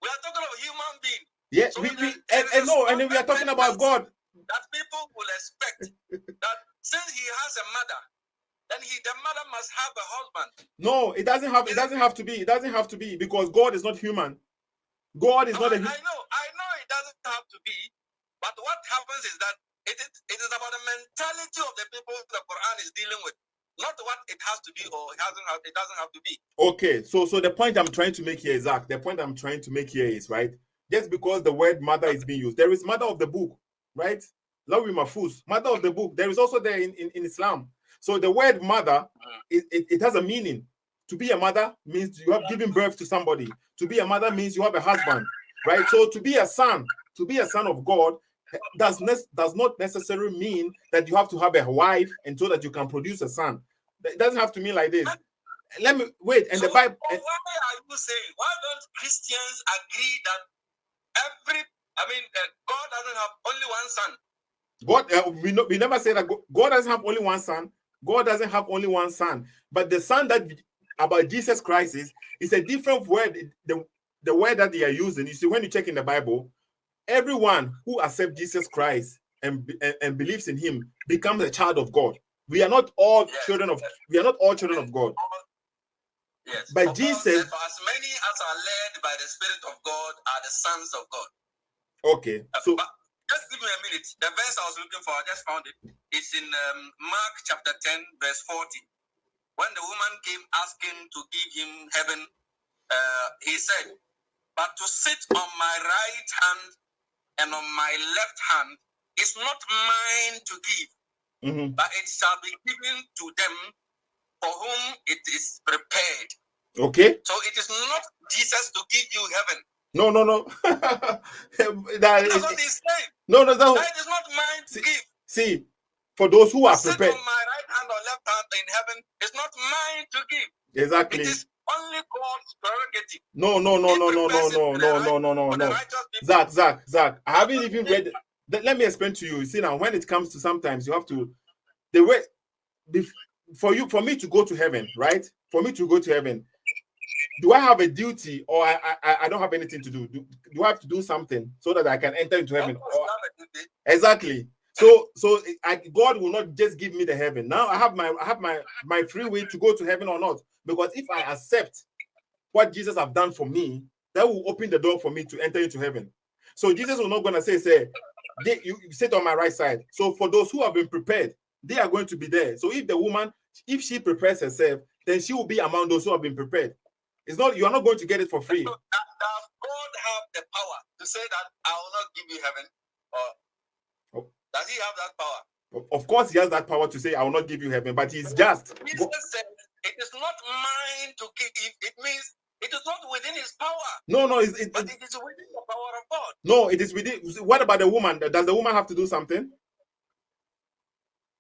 We are talking about human beings. Yeah, so and then we are talking about God. That people will expect that since he has a mother, then the mother must have a husband. No, it doesn't have to be. It doesn't have to be, because God is not human. God is not a human. I know it doesn't have to be, but what happens is that it is about the mentality of the people the Quran is dealing with, not what it has to be or it doesn't have to be. Okay, so the point I'm trying to make here is Zack. The point I'm trying to make here is, right, just because the word mother is being used, there is mother of the book, right? Lawi Mahfuz, mother of the book. There is also there in Islam. So the word mother, it has a meaning. To be a mother means you have given birth to somebody. To be a mother means you have a husband, right? So to be a son of God does not necessarily mean that you have to have a wife and so that you can produce a son. It doesn't have to mean like this. Let me wait. And so the Bible. Why are you saying? Why don't Christians agree that God doesn't have only one son? God, we never say that God doesn't have only one son. God doesn't have only one son. But the son that about Jesus Christ is a different word. The word that they are using. You see, when you check in the Bible, everyone who accepts Jesus Christ and believes in him becomes a child of God. We are not all children of God. Yes. But Jesus says, for as many as are led by the Spirit of God are the sons of God. Okay. So but just give me a minute. The verse I was looking for, I just found it. It's in Mark chapter 10, verse 40. When the woman came asking to give him heaven, he said, but to sit on my right hand and on my left hand is not mine to give, but it shall be given to them for whom it is prepared. Okay. So it is not Jesus to give you heaven. No. That's what he's saying. No. That is not mine to give. See, for those who are prepared. Sit on my right hand or left hand in heaven is not mine to give. Exactly. It is only God's prerogative. No. Zack. I haven't even read. Let me explain to you. You see, now when it comes to sometimes you have to the way for me to go to heaven, right? For me to go to heaven, do I have a duty or I don't have anything to do? Do I have to do something so that I can enter into heaven? Exactly. So God will not just give me the heaven. Now I have my free will to go to heaven or not. Because if I accept what Jesus have done for me, that will open the door for me to enter into heaven. So Jesus will not gonna say, you sit on my right side. So for those who have been prepared, they are going to be there. So if the woman, if she prepares herself, then she will be among those who have been prepared. It's not, you are not going to get it for free. So does God have the power to say that I will not give you heaven? Or does he have that power? Of course, he has that power to say, I will not give you heaven, but he's just. Jesus said, it is not mine to give. It means it is not within his power. No, but it is within the power of God. No, it is within. What about the woman? Does the woman have to do something?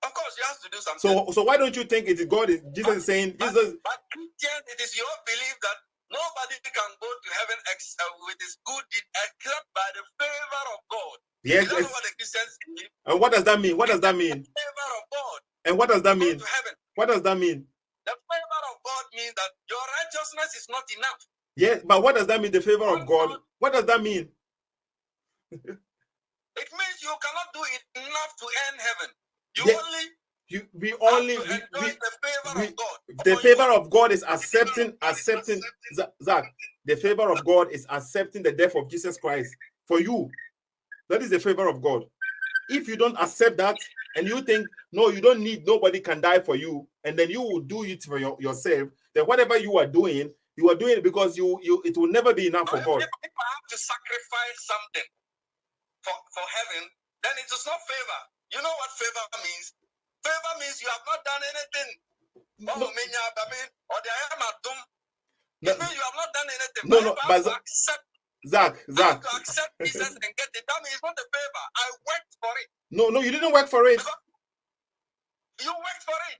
Of course, she has to do something. So why don't you think it is God? Jesus is saying, Jesus. But Christians, it is your belief that nobody can go to heaven with his good deed except by the favor of God. Yes. Is that what the Christians believe? And what does that mean? What does that mean? The favor of God. And what does that mean? To heaven. What does that mean? The favor of God means that your righteousness is not enough. Yes, but what does that mean? The favor of God. What does that mean? It means you cannot do it enough to earn heaven. The favor of God. The favor of God is accepting. Zack, the favor of God is accepting the death of Jesus Christ for you. That is the favor of God. If you don't accept that and you think, no, you don't need, nobody can die for you, and then you will do it for yourself, then whatever you are doing it because it will never be enough for God. If I have to sacrifice something, for heaven, then it is not favor. You know what favor means? Favor means you have not done anything. No. Or the I am at them. It means you have not done anything. No, but to accept. Zach. To accept Jesus and get it. That means it's not a favor. I worked for it. No, you didn't work for it. Because you worked for it.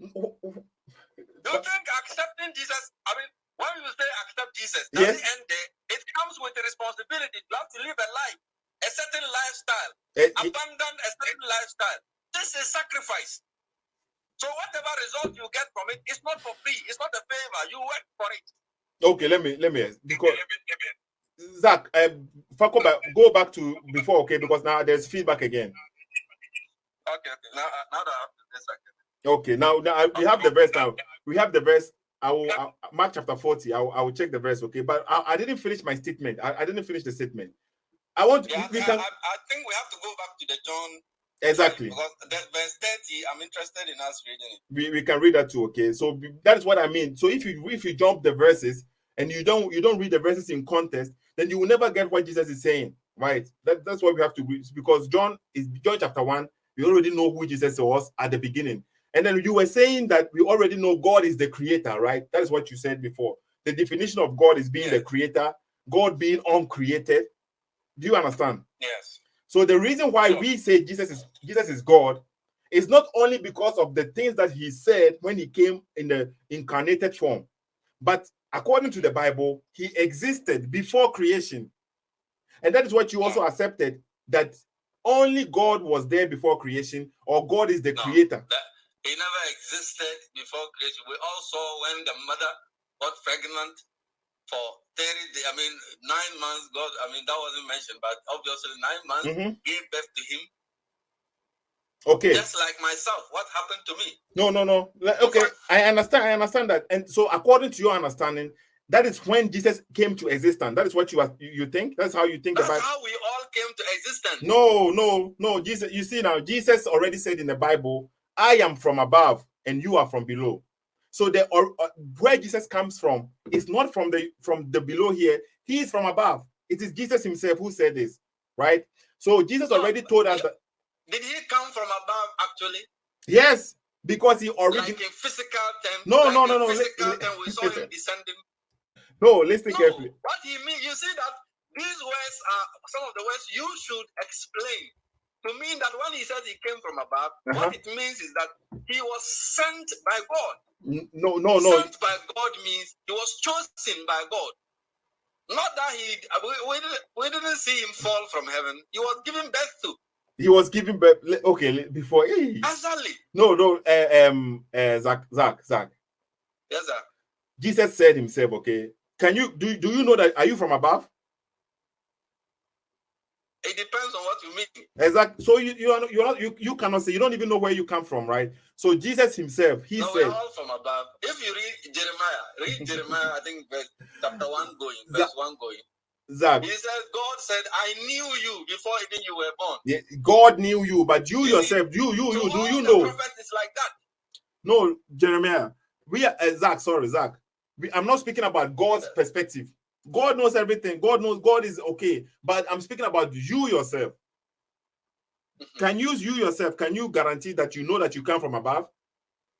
Do you think accepting Jesus, I mean, when you say accept Jesus, does it end there? It comes with the responsibility. You have to live a life, a certain lifestyle, abandon a certain lifestyle. This is sacrifice. So whatever result you get from it, it's not for free. It's not a favor. You work for it. Okay, let me because Zach, go back to before, okay? Because now there's feedback again. Okay. Now that I have this again. Okay, now we have the verse now. We have the verse. I will Mark chapter 40. I will check the verse, okay? But I didn't finish my statement. I didn't finish the statement. I want. Yeah, I think we have to go back to the John. Exactly. Because verse 30, I'm interested in us reading it. We can read that too, okay? So that is what I mean. So if you jump the verses and you don't read the verses in context, then you will never get what Jesus is saying, right? That's what we have to read, because John chapter 1. We already know who Jesus was at the beginning. And then you were saying that we already know God is the creator, right? That is what you said before. The definition of God is being the creator, God being uncreated. Do you understand? Yes. So the reason why we say Jesus is God is not only because of the things that he said when he came in the incarnated form, but according to the Bible, he existed before creation. And that is what you also accepted, that only God was there before creation, or God is the creator. He never existed before creation. We all saw when the mother got pregnant for 30 days, 9 months. God, that wasn't mentioned, but obviously 9 months gave birth to him. Okay. Just like myself, what happened to me? No. Okay, I understand that. And so according to your understanding, that is when Jesus came to existence. That is what you think? That's how you think about it? That's how we all came to existence. No. Jesus, you see now, Jesus already said in the Bible, I am from above and you are from below. So where Jesus comes from is not from the below here. He is from above. It is Jesus himself who said this, right? So Jesus already told us that. Did he come from above actually? Yes, because he already. Like in physical terms. No. Physical terms, we saw him descending. No, listen carefully. What he means, you see that these words are some of the words you should explain. To mean that when he says he came from above, what it means is that he was sent by God. No. Sent by God means he was chosen by God. Not that we didn't see him fall from heaven. He was given birth to. He was given birth. Okay, before. Exactly. No. Zack. Yes, sir. Jesus said himself. Okay. Can you do you know that? Are you from above? It depends on what you mean. Exactly. So you cannot say, you don't even know where you come from, right? So Jesus himself, he said, we're all from above. If you read Jeremiah, I think chapter 1 going, verse 1 going. Zack. He says, God said, I knew you before even you were born. Yeah, God knew you, but you yourself, do you know? The prophet is like that. No, Jeremiah. Zack. I'm not speaking about God's perspective. God knows everything. God knows God is okay. But I'm speaking about you yourself. Can you yourself? Can you guarantee that you know that you come from above?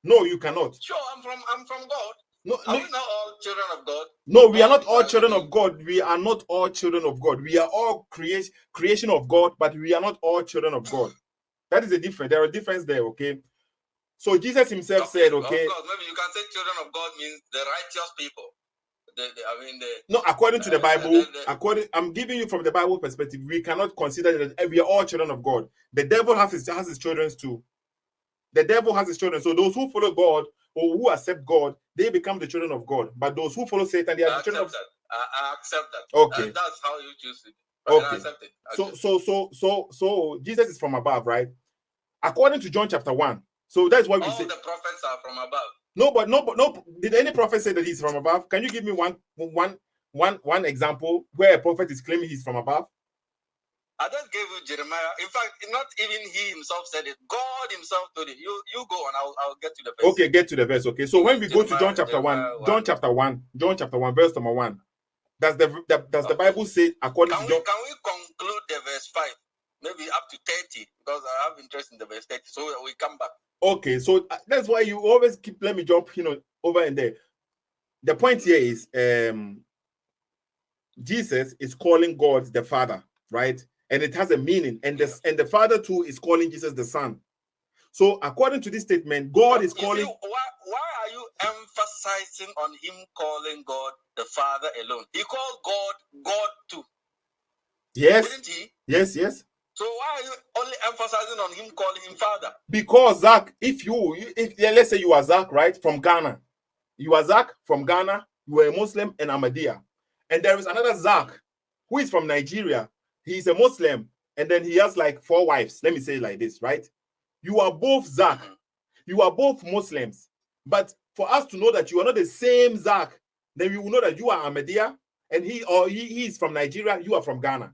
No, you cannot. Sure, I'm from God. No, are we not all children of God? No, we are not all children of God. We are not all children of God. We are all creation of God, but we are not all children of God. That is a difference. There are differences there, okay? So Jesus himself said, okay. Of course, maybe you can say children of God means the righteous people. No, according to the Bible, I'm giving you from the Bible perspective, we cannot consider that we are all children of God. The devil has his children too. The devil has his children. So those who follow God or who accept God, they become the children of God. But those who follow Satan, they are the children of that. I accept that. Okay. That's how you choose it. Okay. I accept it. So Jesus is from above, right? According to John chapter 1. So that's why we say all the prophets are from above. No. Did any prophet say that he's from above? Can you give me one example where a prophet is claiming he's from above? I just gave you Jeremiah. In fact, not even he himself said it. God himself told it. You go on. I'll get to the verse. Okay, get to the verse. Okay. So when we go to John chapter 1, John chapter 1, verse number 1. Does the Bible say according to John? Can we conclude the verse 5? maybe up to 30, because I have interest in the verse 30. So we come back. Okay, so that's why you always keep, let me jump, over in there. The point here is Jesus is calling God the Father, right? And it has a meaning. And the Father too is calling Jesus the Son. So according to this statement, God is calling. Why are you emphasizing on him calling God the Father alone? He called God too. Yes. Didn't he? Yes. So why are you only emphasizing on him calling him Father? Because Zack, if let's say you are Zack, right, from Ghana. You are Zack from Ghana, you are a Muslim in Ahmadiyya. And there is another Zack who is from Nigeria. He's a Muslim, and then he has like 4 wives. Let me say it like this, right? You are both Zack. You are both Muslims. But for us to know that you are not the same Zack, then we will know that you are Ahmadiyya, and he is from Nigeria, you are from Ghana.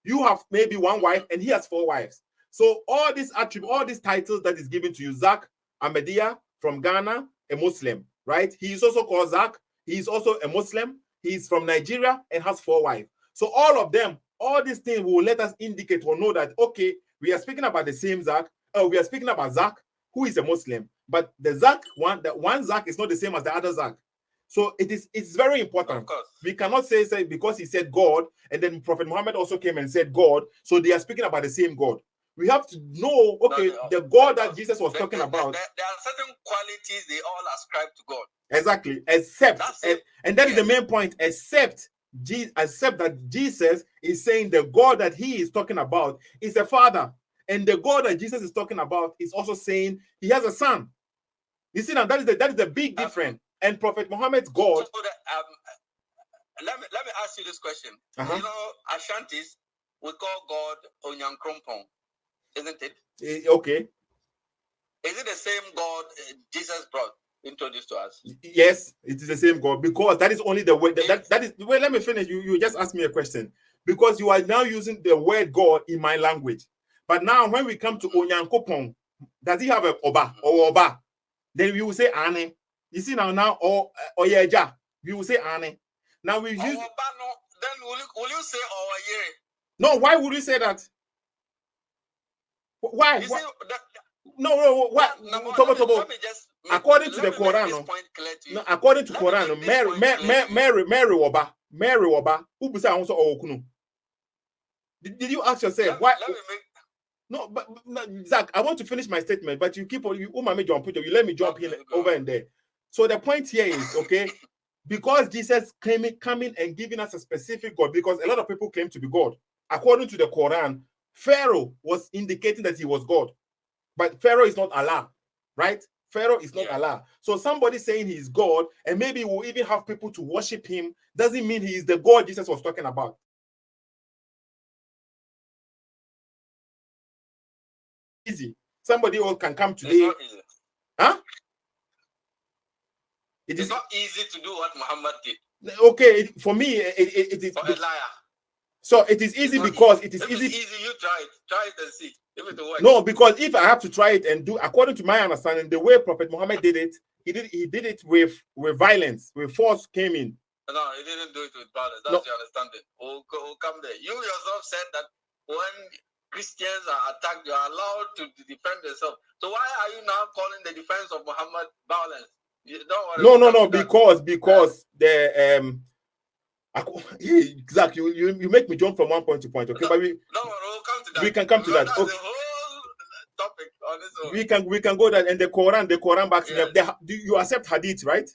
You have maybe 1 wife, and he has 4 wives. So all these attributes, all these titles that is given to you, Zack, Ahmadiyya, from Ghana, a Muslim, right? He is also called Zack. He is also a Muslim. He is from Nigeria and has 4 wives. So all of them, all these things will let us indicate or know that, okay, we are speaking about the same Zack. We are speaking about Zack, who is a Muslim. But the Zack one, the one Zack is not the same as the other Zack. So it's very important. We cannot say because he said God, and then Prophet Muhammad also came and said God, so they are speaking about the same God. We have to know, okay, the God that Jesus was talking about. There are certain qualities they all ascribe to God. Exactly, except, and that is the main point, except that Jesus is saying the God that he is talking about is a father. And the God that Jesus is talking about is also saying he has a son. You see now, that is the big difference. And Prophet Muhammad's God. So let me ask you this question. You know, Ashantis, we call God Onyankrompong, isn't it? Okay. Is it the same God Jesus brought introduced to us? Yes, it is the same God, because that is only the word. That is. Wait, let me finish. You just asked me a question, because you are now using the word God in my language. But now when we come to Onyankopon, does he have a Oba or Oba? Then we will say Ane. You see now or Oyeja, we will say Ane. Now we use. Then will you say Oye? No, why would you say that? Why? You see, no. What? Let me just according to the Quran, no, according to Quran, Mary Oba, who say also Okunu. Did you ask yourself why? No, but Zack, I want to finish my statement, but you keep on you let me jump in over and there. So the point here is, okay, because Jesus coming and giving us a specific God, because a lot of people claim to be God. According to the Quran, Pharaoh was indicating that he was God, but Pharaoh is not Allah, right? Pharaoh is not Allah. So somebody saying he is God, and maybe we'll even have people to worship him, doesn't mean he is the God Jesus was talking about. Easy. Somebody else can come today. It's not easy. Huh? It's not easy to do what Muhammad did. Okay, for me, it is. For a liar. So it is easy because it is easy. If it's easy, you try it. Try it and see if it works. No, because if I have to try it and do according to my understanding, the way Prophet Muhammad did it, he did it with violence, with force came in. No, he didn't do it with violence. That's your understanding. We'll come there. You yourself said that when Christians are attacked, you are allowed to defend yourself. So why are you now calling the defense of Muhammad violence? Don't worry. No, because the Zack, you make me jump from one point to point. Okay, but we'll come to that. We can come to that. That's the whole topic on this one. We can go that, and the Quran backs me up. Do you accept hadith, right?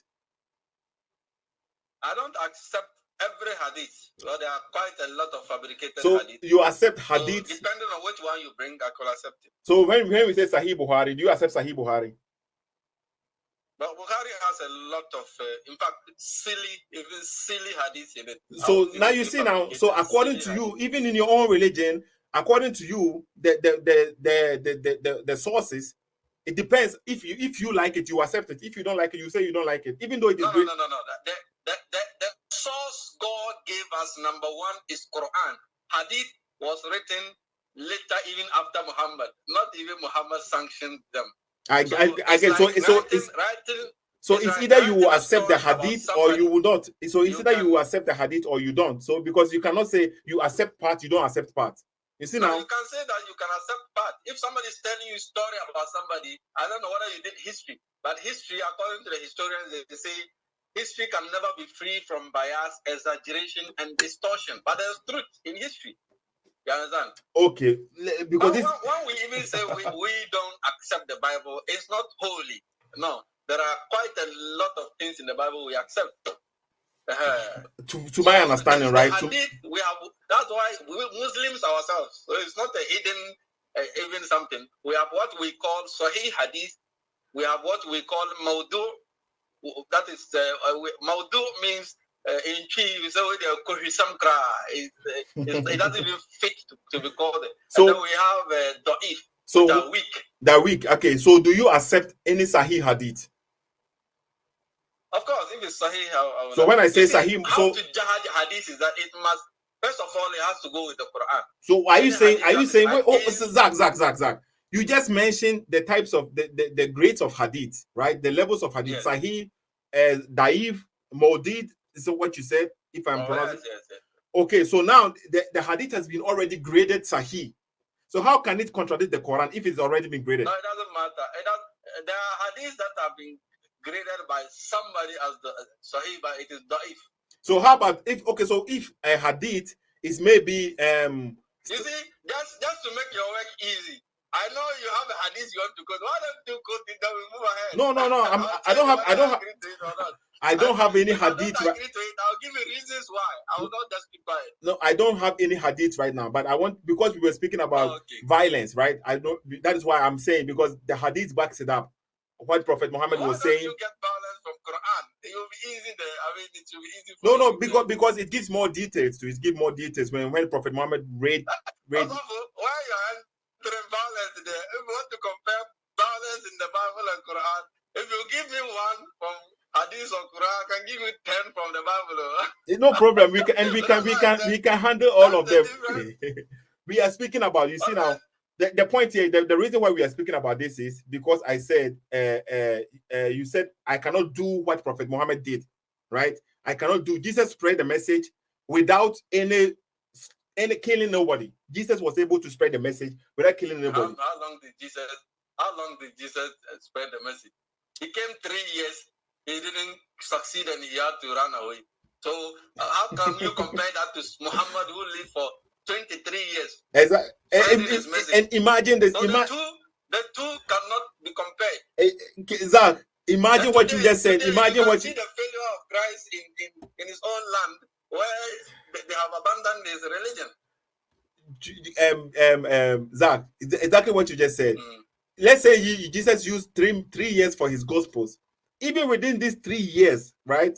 I don't accept every hadith. Well, there are quite a lot of fabricated hadith. You accept hadith? So depending on which one you bring, I could accept it. So when we say Sahih Bukhari, do you accept Sahih Bukhari? But Bukhari has a lot of, in fact, silly hadith in it. So now you see now. So according to you, even in your own religion, according to you, the sources, it depends. If you like it, you accept it. If you don't like it, you say you don't like it. Even though it is no. The source God gave us, number one, is Quran. Hadith was written later, even after Muhammad. Not even Muhammad sanctioned them. So it's either you will accept the hadith or you will not. So it's either you will accept the hadith or you don't. So because you cannot say you accept part, you don't accept part. You see now? now? You can say that you can accept part. If somebody is telling you a story about somebody, I don't know whether you did history, but history, according to the historians, they say history can never be free from bias, exaggeration, and distortion. But there's truth in history. You understand? Okay, because when we even say we don't accept the Bible, it's not holy. No, there are quite a lot of things in the Bible we accept. To my understanding, right? Hadith, we have. That's why we Muslims ourselves. So it's not a hidden, even something. We have what we call Sahih Hadith. We have what we call Maudu. That is Maudu means in Chi. We say some cry. It doesn't even fit to be called. So and then we have Da'if. So that weak. That weak. Okay. So do you accept any Sahih Hadith? Of course, if it's Sahih, so when I say Sahih, how to judge Hadith is that it must, first of all, it has to go with the Quran. So are you saying? Wait, Zack. You just mentioned the types of the grades of Hadith, right? The levels of Hadith. Yes. Sahih, Da'if, Maudid. Is what you said? If I'm pronouncing. Yes. Okay. So now the Hadith has been already graded Sahih. So how can it contradict the Quran if it's already been graded? No, it doesn't matter. There are Hadiths that have been graded by somebody as the Sahih, but it is Da'if. So how about if a Hadith is maybe you see, just to make your work easy. I know you have a Hadith you want to quote. Why don't you quote it? Then we move ahead. No. I don't have any Hadith. If I don't agree to it, I'll give you reasons why. I will not just keep quiet. No, I don't have any Hadith right now, but I want, because we were speaking about violence, right? That is why I'm saying, because the Hadith backs it up. What Prophet Muhammad was saying. You get violence from Quran. It will be easy there. I mean, it will be easy for because it gives more details to it. Gives more details when Prophet Muhammad read. Why you're entering violence there? If you want to compare violence in the Bible and Quran, if you give me one from Hadith or Quran, I can give you 10 from the Bible. No problem. We can handle all of them. We are speaking about, you see now. The point here, the reason why we are speaking about this is because I said, you said, I cannot do what Prophet Muhammad did, right? I cannot do. Jesus spread the message without any killing nobody. Jesus was able to spread the message without killing nobody. How long did Jesus spread the message? He came 3 years. He didn't succeed and he had to run away. So how can you compare that to Muhammad, who lived for 23 years? Exactly. And imagine this. So the two cannot be compared. Zach, imagine what you just said. Imagine what you see the failure of Christ in his own land, where they have abandoned his religion. Zach, exactly what you just said. Let's say Jesus used 3 years for his gospels. Even within these 3 years, right?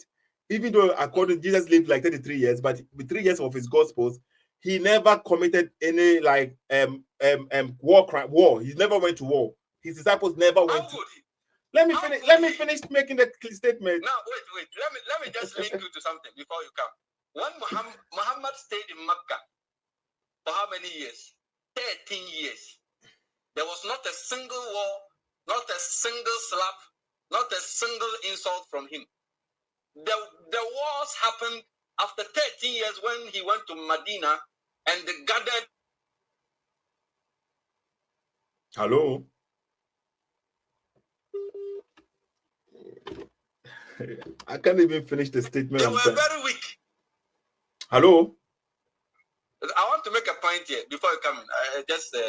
Even though according to Jesus lived like 33 years, but with 3 years of his gospels, he never committed any war. He never went to war. His disciples never went to. Let me finish making the statement. Now wait. Let me just link you to something before you come. When Muhammad stayed in Mecca for how many years? 13 years. There was not a single war, not a single slap, not a single insult from him. The wars happened after 13 years when he went to Medina and they gathered. Hello? I can't even finish the statement. They were very weak. Hello? I want to make a point here before you come.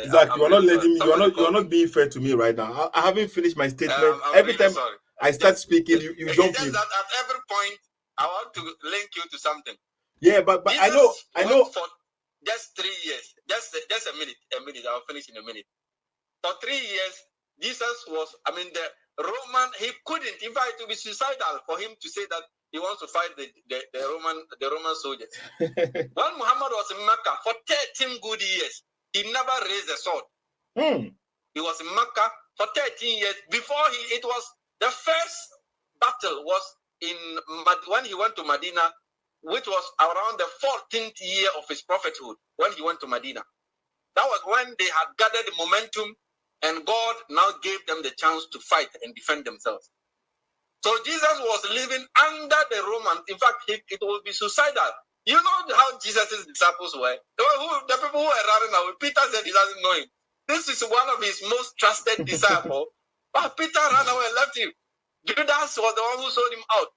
Zach, you are not letting me. You are not being fair to me right now. I haven't finished my statement. Every time I start speaking, you jump in. That at every point, I want to link you to something. Yeah, but I know. For just 3 years, just a minute. I'll finish in a minute. For 3 years, Jesus was. The Roman. He couldn't. In fact, it would be suicidal for him to say that he wants to fight the Roman soldiers. When Muhammad was in Mecca for 13 good years, he never raised a sword. He was in Mecca for 13 years. Before it was the first battle was when he went to Medina, which was around the 14th year of his prophethood. When he went to Medina, that was when they had gathered the momentum, and God now gave them the chance to fight and defend themselves. So Jesus was living under the Romans. In fact, it would be suicidal You know how Jesus' disciples were? The people who were running away. Peter said he doesn't know him. This is one of his most trusted disciples. But Peter ran away and left him. Judas was the one who sold him out.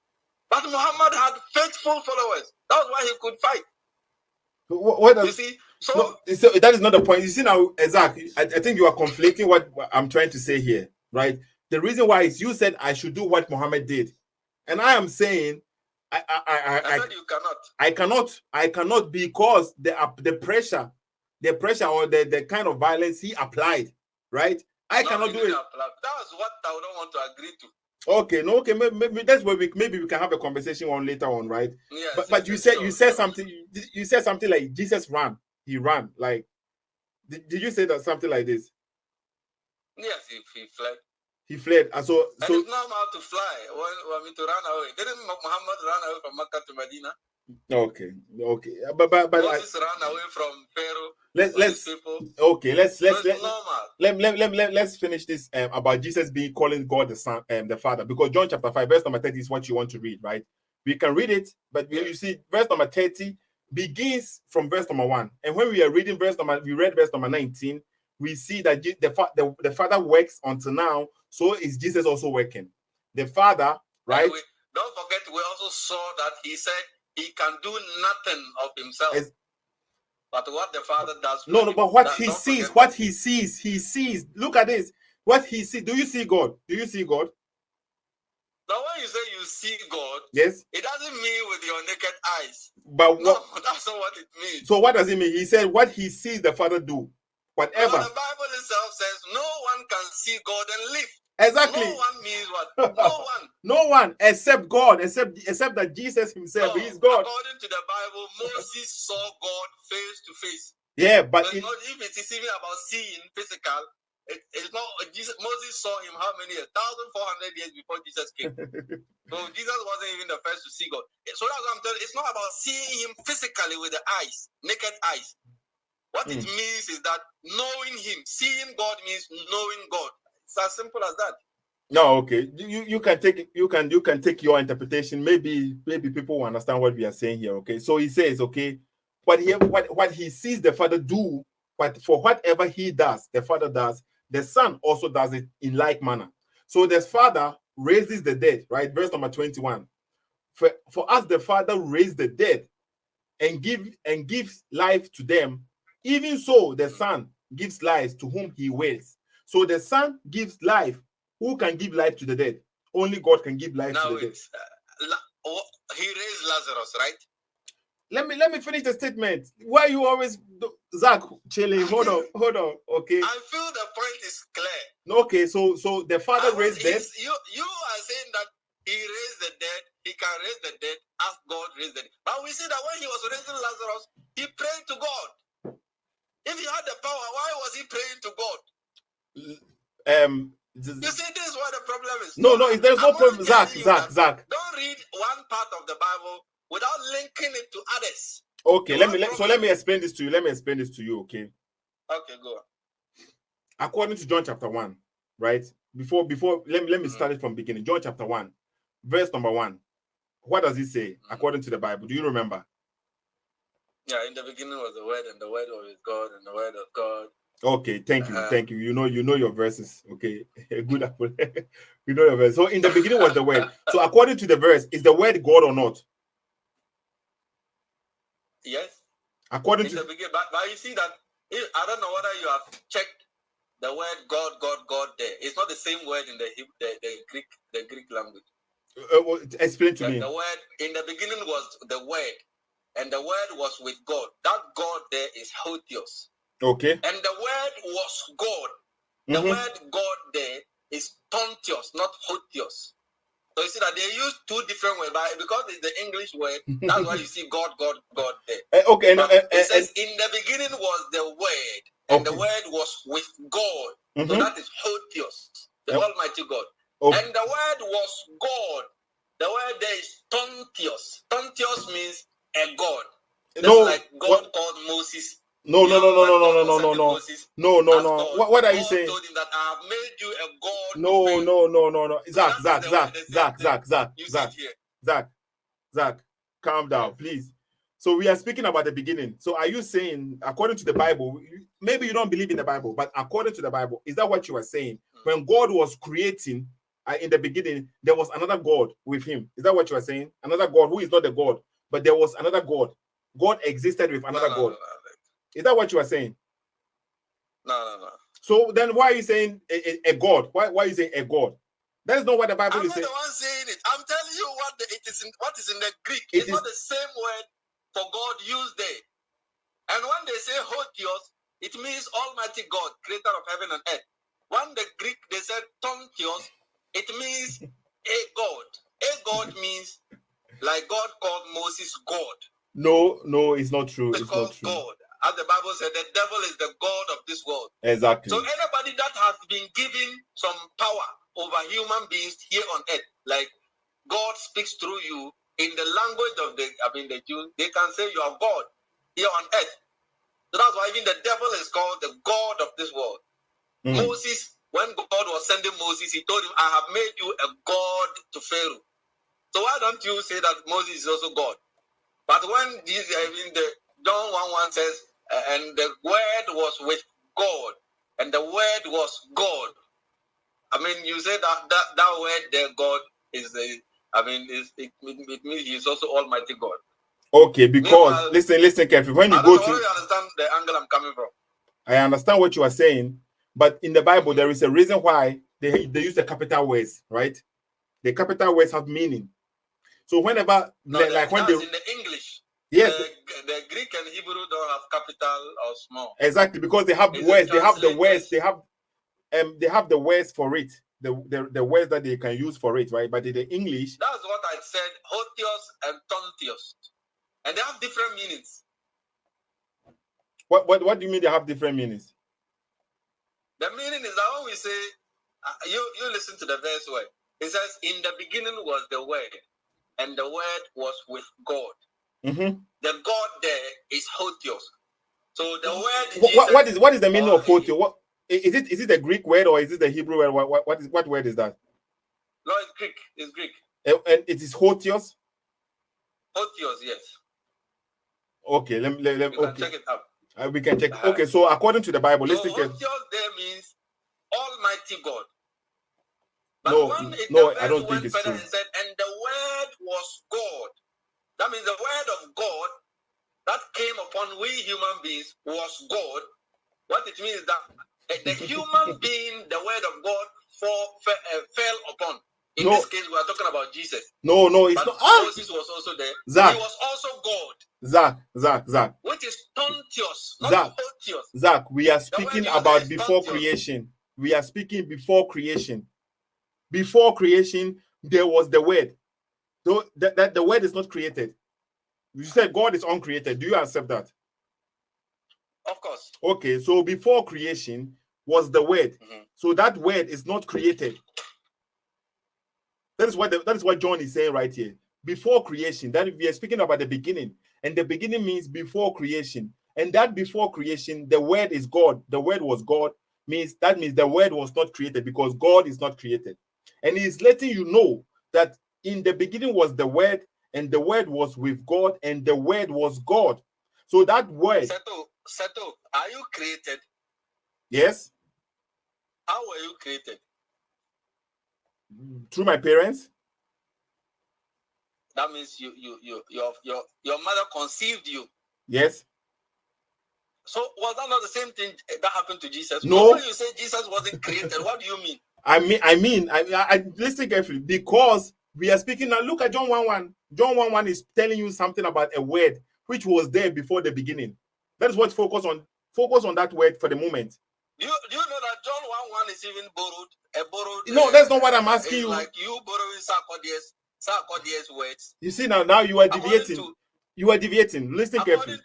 But Muhammad had faithful followers. That was why he could fight. What does, you see? So that is not the point. You see now, Zack, I think you are conflating what I'm trying to say here, right? The reason why is you said I should do what Muhammad did. And I am saying I said you cannot. I cannot because the pressure or the kind of violence he applied, right? I cannot do it. That's what I don't want to agree to. Okay, no, okay, maybe that's where we can have a conversation on later on, right? Yes, but you said something like Jesus ran. He ran. Like, did you say that something like this? Yes, he fled. He fled. And so it's normal to fly. When to run away. Didn't Muhammad run away from Mecca to Medina? Okay. But Moses ran away from Pharaoh. Let's finish this about Jesus calling God the Son, the Father, because John chapter 5 verse number 30 is what you want to read, right? We can read it, but you see verse number 30 begins from verse number 1, and when we are reading we read verse number 19, we see that the Father works until now, so is Jesus also working. The Father, right? Don't forget, we also saw that he said he can do nothing of himself. But what the Father does. But what he sees. Look at this. What he sees. Do you see God? Now, when you say you see God, yes, it doesn't mean with your naked eyes. But that's not what it means. So what does it mean? He said what he sees the Father do. Whatever. Now, the Bible itself says no one can see God and live. Exactly. No one means what? No one. No one except God, except that Jesus himself is God. According to the Bible, Moses saw God face to face. Yeah, but not if it is even about seeing physical. It's not Jesus. Moses saw him how many years? 1,400 years before Jesus came. So Jesus wasn't even the first to see God. So that's what I'm telling you. It's not about seeing him physically with the eyes, naked eyes. What it means is that knowing him, seeing God means knowing God. It's as simple as that. No, okay. You can take you can take your interpretation. Maybe people will understand what we are saying here. Okay, so he says, okay, what he sees the Father do, but for whatever he does, the Father does, the Son also does it in like manner. So the Father raises the dead, right? Verse number 21. For us, the Father raised the dead and gives life to them. Even so, the Son gives life to whom he wills. So the Son gives life. Who can give life to the dead? Only God can give life to the dead. He raised Lazarus, right? Let me finish the statement. Why you always, Zack, chilling? Hold on. Okay. I feel the point is clear. Okay, so the Father raised dead. You are saying that he raised the dead. He can raise the dead as God raised the dead. But we see that when he was raising Lazarus, he prayed to God. If he had the power, why was he praying to God? You see, this is what the problem is. No, there's no problem. Zack. Don't read one part of the Bible without linking it to others. Okay, let me explain this to you. Okay. Okay, go on. According to John chapter 1, right? Before let me start it from beginning. John chapter 1, verse number 1. What does it say according to the Bible? Do you remember? Yeah, in the beginning was the Word, and the Word was with God, and the Word of God. Okay, thank you. You know your verses. Okay, good. You know your verse. So in the beginning was the Word. So according to the verse, is the Word God or not? Yes. According to the beginning, but you see that I don't know whether you have checked the word God there. It's not the same word in the Greek language. Explain to me. The word in the beginning was the Word, and the Word was with God. That God there is Hotheos. Okay. And the Word was God. The word God there is Tontios, not Hotheos. So you see that they use two different words, but because it's the English word, that's why you see God there. Okay. It says in the beginning was the Word, and the Word was with God. So that is Hotheos, the Almighty God. And the Word was God. The word there is Tontios. Tontios means a God. Just like God called Moses. No. What are you saying? God told him that I have made you a God. No. Zack, calm down, please. So we are speaking about the beginning. So are you saying, according to the Bible, maybe you don't believe in the Bible, but according to the Bible, is that what you are saying? When God was creating in the beginning, there was another God with him. Is that what you are saying? Another God who is not the God, but there was another God. God existed with another God. No. Is that what you are saying? No. So then why are you saying a God? Why are you saying a God? That's not what the Bible is saying. I'm not the one saying it. I'm telling you what is in the Greek. It's not the same word for God used there. And when they say Hotios, it means Almighty God, creator of heaven and earth. When the Greek, they said Tontios, it means a God. A God means like God called Moses God. No, it's not true. It's not true. God. As the Bible said, the devil is the God of this world. Exactly. So anybody that has been given some power over human beings here on earth, like God speaks through you in the language of the Jews, they can say you are God here on earth. So that's why even the devil is called the God of this world. Moses, when God was sending Moses, he told him, I have made you a God to Pharaoh. So why don't you say that Moses is also God? But when John 1:1 says, and the word was with God, and the word was God. I mean, you say that word there, God, is it means he is also Almighty God. Okay, because listen carefully. When you go to, you understand the angle I'm coming from. I understand what you are saying, but in the Bible there is a reason why they use the capital words, right? The capital words have meaning. So whenever when they in the English, yes, the Greek and Hebrew don't have capital or small. Exactly, because they have words. They have the words. They have the words for it. The words that they can use for it, right? But in the English, that's what I said. Hotios and Tontios, and they have different meanings. What do you mean they have different meanings? The meaning is that when we say, you listen to the verse where it says, "In the beginning was the Word, and the Word was with God." The God there is Hotios. So the word. What is the meaning of Hotio? What is it? Is it a Greek word or is it the Hebrew word? What word is that? No, it's Greek. It's Greek. And it is Hotios. Hotios, yes. Okay, let me check it out. We can check. Okay, so according to the Bible, so let's take it. Hotios there means Almighty God. But I don't think it's true. And said, and the Word was God. That means the Word of God that came upon we human beings was God. What it means is that the human being, the Word of God, fell upon. In this case, we are talking about Jesus. No, it's not. Moses was also there. Zack. He was also God. Zack. Which is Tontios, not Hotios. Zack, we are speaking about before creation. We are speaking before creation. Before creation, there was the Word. So that the Word is not created. You said God is uncreated. Do you accept that? Of course. Okay, so before creation was the Word. So that Word is not created. That is what John is saying right here. Before creation, that we are speaking about the beginning, and the beginning means before creation, and that before creation, the Word is God. The Word was God. Means the Word was not created because God is not created, and He's letting you know that in the beginning was the Word, and the Word was with God, and the Word was God. So that Word. Setho, are you created? Yes. How were you created? Through my parents. That means your mother conceived you. Yes. So was that not the same thing that happened to Jesus? No. When you say Jesus wasn't created, what do you mean? I listen carefully, because we are speaking now. Look at John 1:1. John 1:1 is telling you something about a word which was there before the beginning. That is what focus on that word for the moment. Do you know that John 1:1 is even borrowed? No, that's not what I'm asking you. Like you borrowing Sarkodie's words. You see now you are deviating. You are deviating. Listen carefully.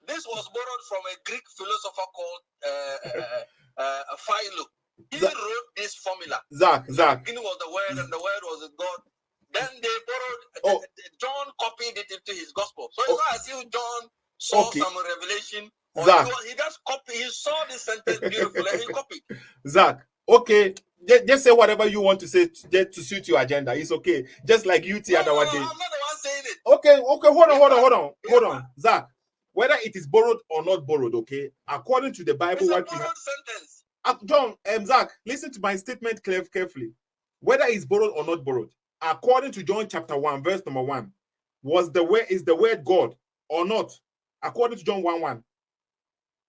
This was borrowed from a Greek philosopher called Philo. He wrote this formula. Zack. The beginning was the Word, and the Word was God. Then they borrowed. John copied it into his gospel. So it's not as if John saw some revelation. Zack. He just copied. He saw this sentence beautifully, and he copied. Zack. Okay. Just say whatever you want to say to suit your agenda. It's okay. Just like you the other day. I'm not the one saying it. Okay, hold on. Zack, whether it is borrowed or not borrowed, okay, according to the Bible, it's what a borrowed sentence. John, Zack, listen to my statement carefully. Whether it's borrowed or not borrowed, according to John chapter 1, verse number 1, is the word God or not? According to John 1:1.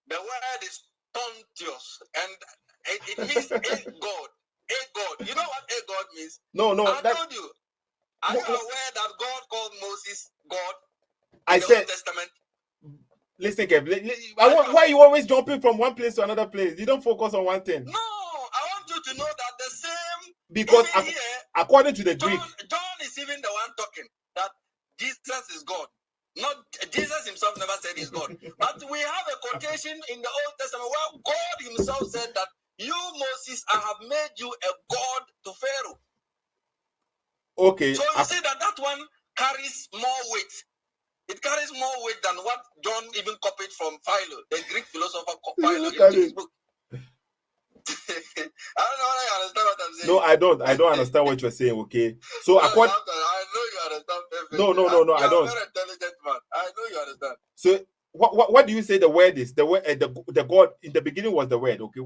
The word is tontios, and it means a God. A God. You know what a God means? No. I told you. Are you aware that God called Moses God in the Old Testament? Listen, Kev, why are you always jumping from one place to another place? You don't focus on one thing. No, I want you to know that the same. Because according to the Greek, John is even the one talking that Jesus is God. Not Jesus himself never said he's God. But we have a quotation in the Old Testament where God himself said that you, Moses, I have made you a God to Pharaoh. Okay. So you see that one carries more weight. It carries more weight than what John even copied from Philo, the Greek philosopher Philo in his book. I don't know whether you understand what I'm saying. No, I don't. I don't understand what you're saying. Okay. So I know you understand perfectly. No, I don't. You're a very intelligent man. I know you understand. So what do you say the word is? The word, the God in the beginning was the word. Okay.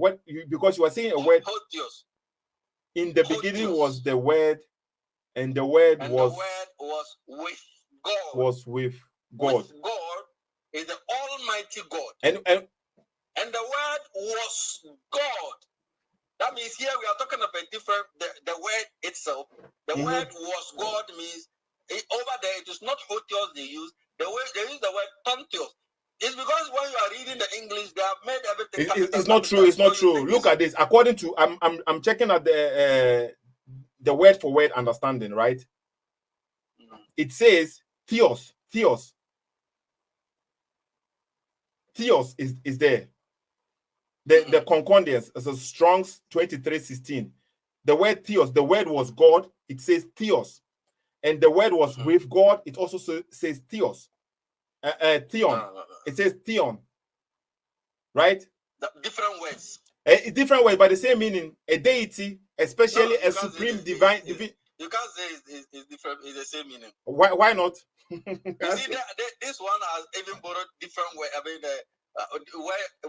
Because you were saying a word. Hotios. In the beginning was the word, and the word was with God. Was with God. With God is the Almighty God. And the word was God. That means here we are talking about different. The word itself. The word was God means over there it is not hotios they use. They use the word tontios. It's because when you are reading the English, they have made everything. It's not true. It's not true. Look at this. According to I'm checking at the word for word understanding, right? It says theos. Theos is there. The concordance is a Strong's 23:16. The word theos, the word was God, it says theos. And the word was with God, it also says theos. Theon. It says theon. Right? Different words. Different words, but the same meaning. A deity, especially a supreme divine. You can't say it's different. It's the same meaning. Why not? You see, this one has even borrowed different words. I mean,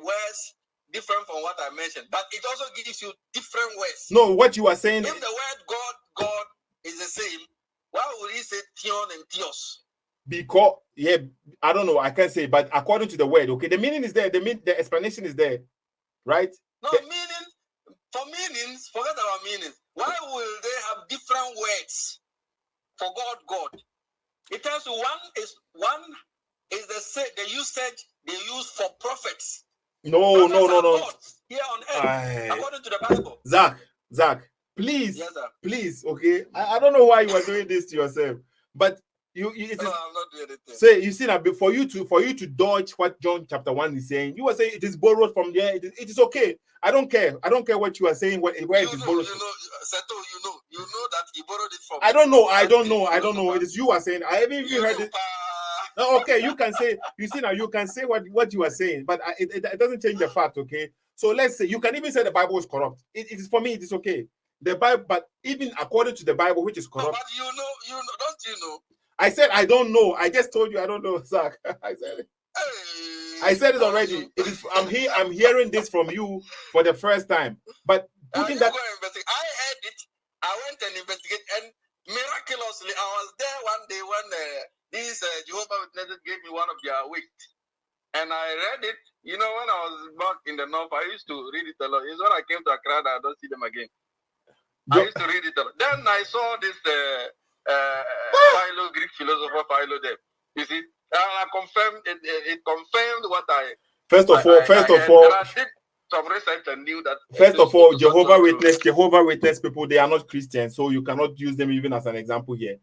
words different from what I mentioned, but it also gives you different words. No, what you are saying. If the word God is the same, why would he say theon and theos? Because I don't know. I can't say, but according to the word, okay, the meaning is there. The explanation is there, right? No meaning. For meanings, forget about meanings. Why will they have different words for God? It tells you one is the usage they use for prophets. No. Here on earth, according to the Bible. Zack, please, yes, sir. Please, okay. I don't know why you are doing this to yourself, but no, I'm not doing anything. Say, you see that for you to dodge what John chapter 1 is saying, you are saying it is borrowed from there. It is okay. I don't care what you are saying. Where it is borrowed. Sethoo, you know that he borrowed it from. I don't know. It is you are saying. I haven't even heard it. Okay, you can say. You see now, you can say what you are saying, but it doesn't change the fact. Okay, so let's say you can even say the Bible is corrupt. It is for me. It is okay. The Bible, but even according to the Bible, which is corrupt. But you know, don't you know? I said I don't know. I just told you I don't know, Zack. I said it. I said it already. It is. I'm hearing this from you for the first time. But putting that. I heard it. I went and investigated, and miraculously, I was there one day when these Jehovah's Witnesses gave me one of their weeks, and I read it. You know, when I was back in the north, I used to read it a lot. It's when I came to Accra that I don't see them again. I used to read it a lot. Then I saw this Philo, Greek philosopher Philo there. You see, I confirmed it confirmed what I. First of all, I did some research and knew that. First of all, Jehovah Witness people, they are not Christians, so you cannot use them even as an example here.